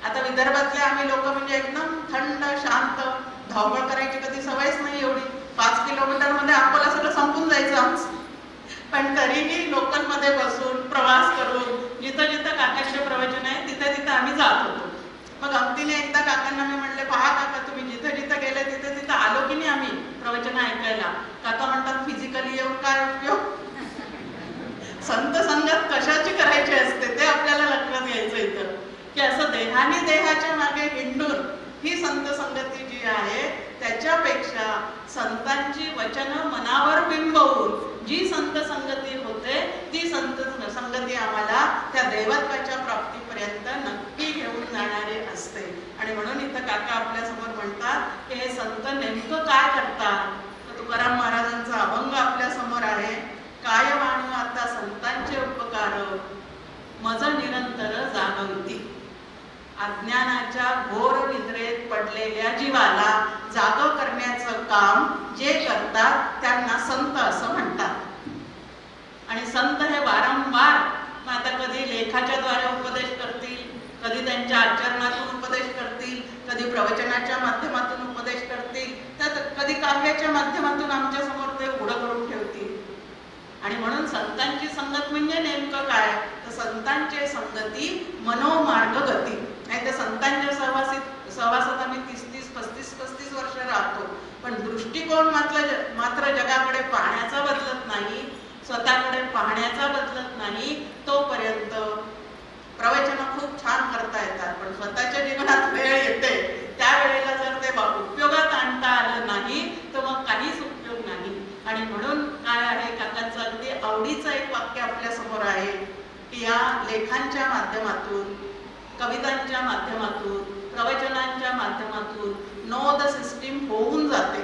आता विदर्भातले आम्ही लोक म्हणजे एकदम थंड शांत, धावपळ करायची कधी सवयच नाही एवढी. 5 किलोमीटर मध्ये अकोला सगळं संपून जायचं आमचं. पण तरीही लोकलमध्ये बसून प्रवास करून जिथं जिथं काकांचे प्रवचन आहे तिथे तिथं आम्ही जात होतो. मग गमतीने एकदा काकांना मी म्हणले, पहा काका तुम्ही जिथं जिथं गेले तिथे तिथं आलो की नाही आम्ही प्रवचन ऐकायला. काका म्हणतात फिजिकली येऊन काय उपयोग. संत संगत कशाची करायची असते ते आपल्याला लक्षात घ्यायचं इथं की असं देहाने देहाच्या मागे हिंडून ही संत संगती जी आहे त्याच्यापेक्षा संतांची वचनं मनावर बिंबवून जी संत संगती होते ती संत संगती आम्हाला त्या देवत्वाच्या प्राप्तीपर्यंत नक्की घेऊन जाणारे असते. आणि म्हणून इथं काका आपल्या समोर म्हणतात की हे संत नेमकं काय करतात. तुकाराम महाराजांचा अभंग आपल्या समोर आहे. काय मानू आता संतांचे उपकार मज निरंतर जागवती. अज्ञानाच्या घोर निद्रेत पडलेल्या जीवाला जाग करण्याचं काम जे करतात त्यांना संत असं म्हणतात. आणि संत हे वारंवार आता कधी लेखाच्या द्वारे उपदेश करतील, कधी त्यांच्या आचरणातून उपदेश करतील, कधी प्रवचनाच्या माध्यमातून उपदेश करतील, काव्याच्या माध्यमातून आमच्या समोर ते उघडं करून ठेवतील. आणि म्हणून संतांची संगत म्हणजे नेमकं काय, तर संतांचे संगती मनोमार्ग गती. नाही तर संतांच्या सहवासात आम्ही 30-35 वर्ष राहतो, पण दृष्टिकोन मात्र जगाकडे पाहण्याचा बदलत नाही, स्वतःकडे पाहण्याचा बदलत नाही. तोपर्यंत प्रवचन खूप छान करता येतात, पण स्वतःच्या जीवनात वेळ येते त्यावेळेला जर ते उपयोगात आणता आलं नाही तर मग काहीच उपयोग नाही. आणि म्हणून काय आहे, काकांचं अगदी आवडीचं एक वाक्य आपल्या समोर आहे की या लेखांच्या माध्यमातून, कवितांच्या माध्यमातून, प्रवचनांच्या माध्यमातून नो द सिस्टीम होऊन जाते,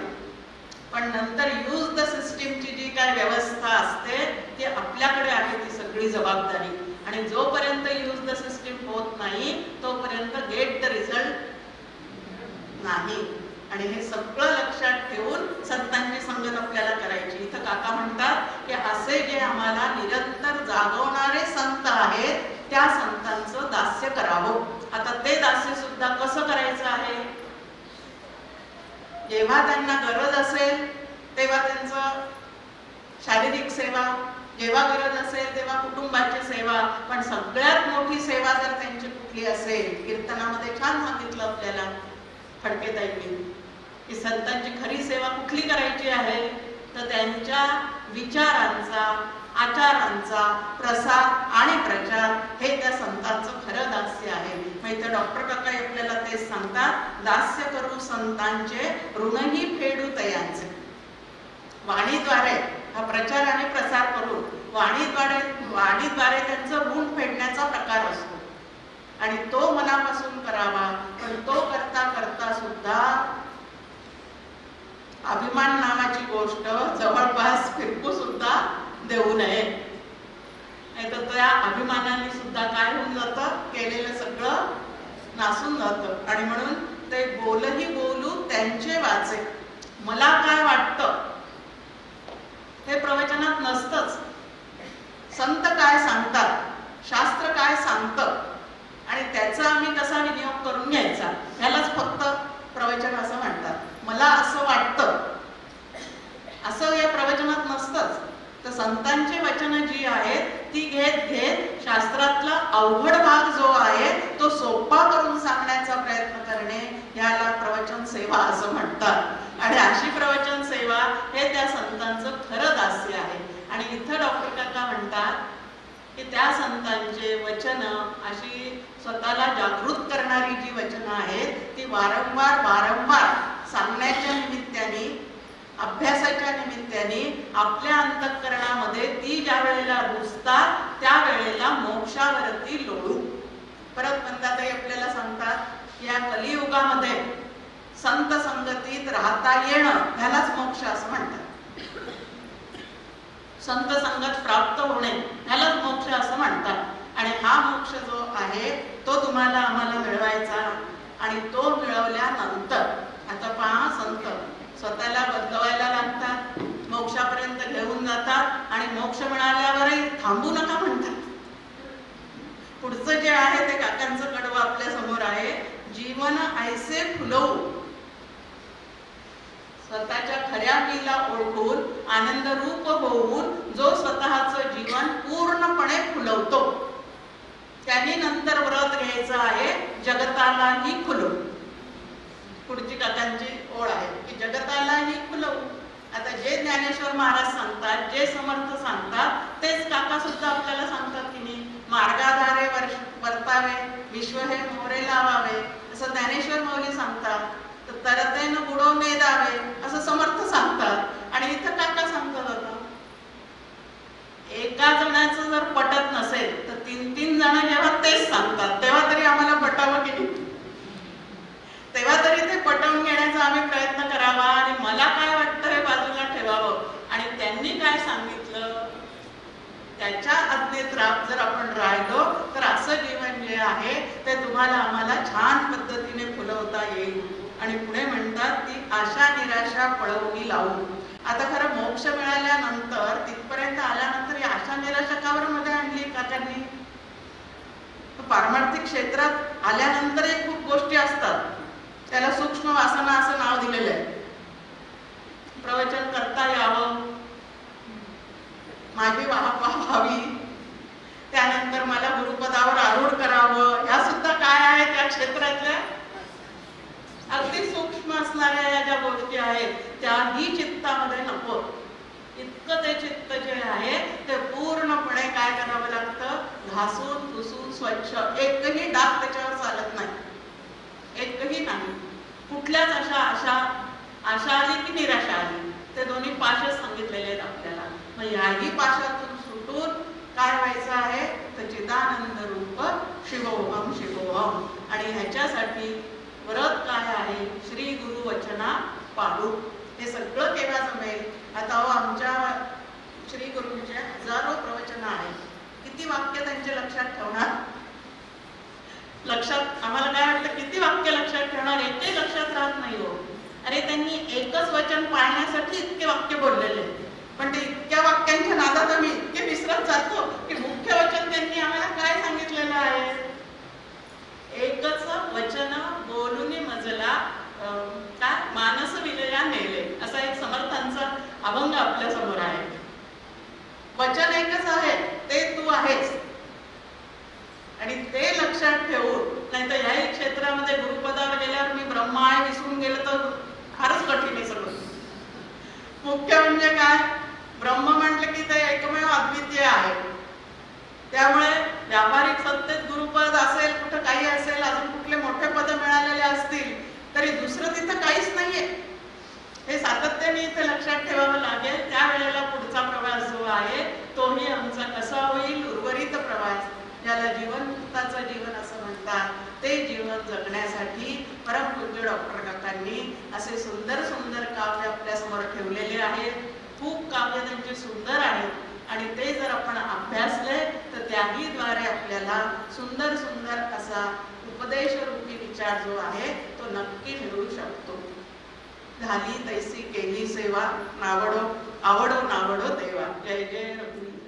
पण नंतर यूज द सिस्टीमची जी काय व्यवस्था असते ती आपल्याकडे आहे, ती सगळी जबाबदारी. आणि जोपर्यंत यूज द सिस्टीम होत नाही तोपर्यंत गेट द रिझल्ट नाही. आणि हे सगळं लक्षात ठेवून संतांची संगत आपल्याला करायची. इथं काका म्हणतात की असे जे आम्हाला निरंतर जागवणारे संत आहेत त्या संतांचं दास्य करावं. आता ते दास्य सुद्धा कसं करायचं आहे, जेव्हा त्यांना गरज असेल तेव्हा त्यांचं शारीरिक सेवा, जेव्हा गरज असेल तेव्हा कुटुंबाची सेवा. पण सगळ्यात मोठी सेवा जर त्यांची कुठली असेल, कीर्तनामध्ये छान सांगितलं आपल्याला फडकेताईंनी की संतांची खरी सेवा कुठली करायची आहे, तर त्यांच्या विचारांचा, आचारांचा प्रसार आणि प्रचार हे त्या संतांचं खरं दास्य आहे. माहिती डॉक्टर काका आपल्याला तेच सांगतात, दास्य करू संतांचे ऋणही फेडू तयांचे. वाणीद्वारे हा प्रचार आणि प्रसार करून वाणीद्वारे त्यांचं ऋण फेडण्याचा प्रकार असतो आणि तो मनापासून करावा. पण तो करता करता सुद्धा अभिमान नावाची गोष्ट जवळपास फिरकू सुद्धा देऊ नये, नाही तर त्या अभिमानाने सुद्धा काय होऊन जातं, केलेलं सगळं नासून जातं. आणि म्हणून ते बोलही बोलू त्यांचे वाचे. मला काय वाटतं हे प्रवचनात नसतंच. संत काय सांगतात, शास्त्र काय सांगतं आणि त्याचा आम्ही कसा विनियोग करून घ्यायचा, ह्यालाच फक्त प्रवचन असं म्हणतात. मला असं वाटतं असं या प्रवचनात नसतंच. तर संतांची वचनं जी आहेत ती घेत घेत शास्त्रातला अवघड भाग जो आहे तो सोपा करून सांगण्याचा प्रयत्न करणे याला प्रवचन सेवा असं म्हणतात. आणि अशी प्रवचन सेवा हे त्या संतांचं खरं दास्य आहे. आणि इथं डॉक्टर काका म्हणतात की त्या संतांचे वचन अशी स्वतःला जागृत करणारी जी वचनं आहेत ती वारंवार सांगण्याच्या निमित्ताने, अभ्यासाच्या निमित्ताने आपल्या अंतःकरणामध्ये ती ज्या वेळेला रुजतात त्यावेळेला मोक्षावरती लोळू. परत म्हणतात आपल्याला सांगतात या कलियुगामध्ये संत संगतीत राहता येणं ह्यालाच मोक्ष असं म्हणतात. संत संगत प्राप्त होणे ह्यालाच मोक्ष असं म्हणतात. आणि हा मोक्ष जो आहे तो तुम्हाला आम्हाला मिळवायचा. आणि तो मिळवल्यानंतर आता पहा, संत स्वतःला बदलवायला लागतात, मोक्षापर्यंत घेऊन जातात आणि मोक्ष मिळाल्यावरही थांबू नका म्हणतात. पुढचं जे आहे ते काकांचं कडवं आपल्या समोर आहे, जीवन ऐसे फुलवू. स्वतःच्या खऱ्या मीला ओळखून आनंद रूप होऊन जो स्वतःचं जीवन पूर्णपणे फुलवतो त्यांनी नंतर व्रत घ्यायचं आहे जगतालाही खुलवू. पुढची काकांची ओळ आहे की जगतालाही खुलवू. आता जे ज्ञानेश्वर महाराज सांगतात, जे समर्थ सांगतात तेच काका सुद्धा आपल्याला सांगतात की नाही. मार्गाधारे वर्तावे, विश्व हे मोरे लावावे असं ज्ञानेश्वर माऊली सांगतात. तरतेनं बुडो मेदावे असं समर्थ सांगतात. आणि इथं काका सांगतात आता एका जणाचं जर पटत नसेल तर 3-3 जण जेव्हा तेच सांगतात तेव्हा तरी आम्हाला पटावं की नाही, तेव्हा तरी ते पटवून घेण्याचा आम्ही प्रयत्न करावा. आणि मला काय वाटतं हे बाजूला ठेवावं आणि त्यांनी काय सांगितलं त्याच्या आज्ञेत जर आपण राहिलो तर असं जीवन जे आहे ते तुम्हाला आम्हाला छान पद्धतीने फुलवता येईल. आणि पुढे म्हणतात ती आशा निराशा पळवणी लावू. आता खरं मोक्ष मिळाल्यानंतर तिथपर्यंत आल्यानंतर या आशा निराशा का बरं मध्ये आणली काकांनी. पारमार्थिक क्षेत्रात आल्यानंतरही खूप गोष्टी असतात, त्याला सूक्ष्म वासना असं नाव दिलेलं आहे. अगदी सूक्ष्म असणाऱ्या या ज्या गोष्टी आहेत त्याही चित्तामध्ये नको. इतकं ते चित्त जे आहे ते पूर्णपणे काय करावं लागतं, घासून पुसून स्वच्छ. एकही डाग त्याच्यावर चालत नाही, एकही नाही. कुठल्याच आशा आली की निराशा आली, ते दोन्ही पाशच सांगितलेले आहेत आपल्याला. मग याही पाशातून सुटून काय व्हायचं आहे, तर चिदानंद रूप शिवोहम शिवोहम. आणि ह्याच्यासाठी व्रत काय आहे, श्री गुरु वचना पाळू. हे सगळं केव्हा जमेल. आता आमच्या श्री गुरूंचे हजारो प्रवचन आहेत, किती वाक्य त्यांचे लक्षात ठेवणार. लक्षात आम्हाला काय वाटतं, किती वाक्य लक्षात ठेवणार, एकही लक्षात राहत नाही हो. अरे त्यांनी एकच वचन पाळण्यासाठी इतके वाक्य बोललेले, पण ते इतक्या वाक्यांच्या नादात आम्ही इतके विसरत जातो की मुख्य वचन त्यांनी आम्हाला काय सांगितलेलं आहे. एकच वचन बोलून मजला काय मानस विलया नेले, असा एक समर्थांचा अभंग आपल्या समोर आहे. वचन एकच आहे, ते तू आहेस. आणि ते लक्षात ठेवून, नाही तर याही क्षेत्रामध्ये गुरुपदावर गेल्यावर मी ब्रह्मा आहे विसरून गेलं तर फारच कठीण आहे सगळं. मुख्य म्हणजे काय, ब्रह्म म्हटलं की ते एकमेव अद्वितीय आहे. त्यामुळे व्यावहारिक सत्तेत गुरुपद असेल, कुठं काही असेल, अजून कुठले मोठे पद मिळालेले असतील तरी दुसरं तिथं काहीच नाहीये. हे सातत्याने इथे लक्षात ठेवावं लागेल. त्यावेळेला पुढचा प्रवास जो आहे तोही आमचा कसा होईल, उर्वरित प्रवास, ज्याला जीवनमुक्ताचं जीवन असं म्हणतात, ते जीवन जगण्यासाठी परमपूज्य डॉक्टर काकांनी असे सुंदर सुंदर काव्य आपल्या समोर ठेवलेले आहेत. खूप काव्य त्यांचे सुंदर आहेत आणि ते जर आपण अभ्यासले तर त्याही द्वारे आपल्याला सुंदर सुंदर असा उपदेशरूपी विचार जो आहे तो नक्की मिळू शकतो. झाली तैसी केली सेवा, आवडो नावडो देवा. जय जय रघुवीर.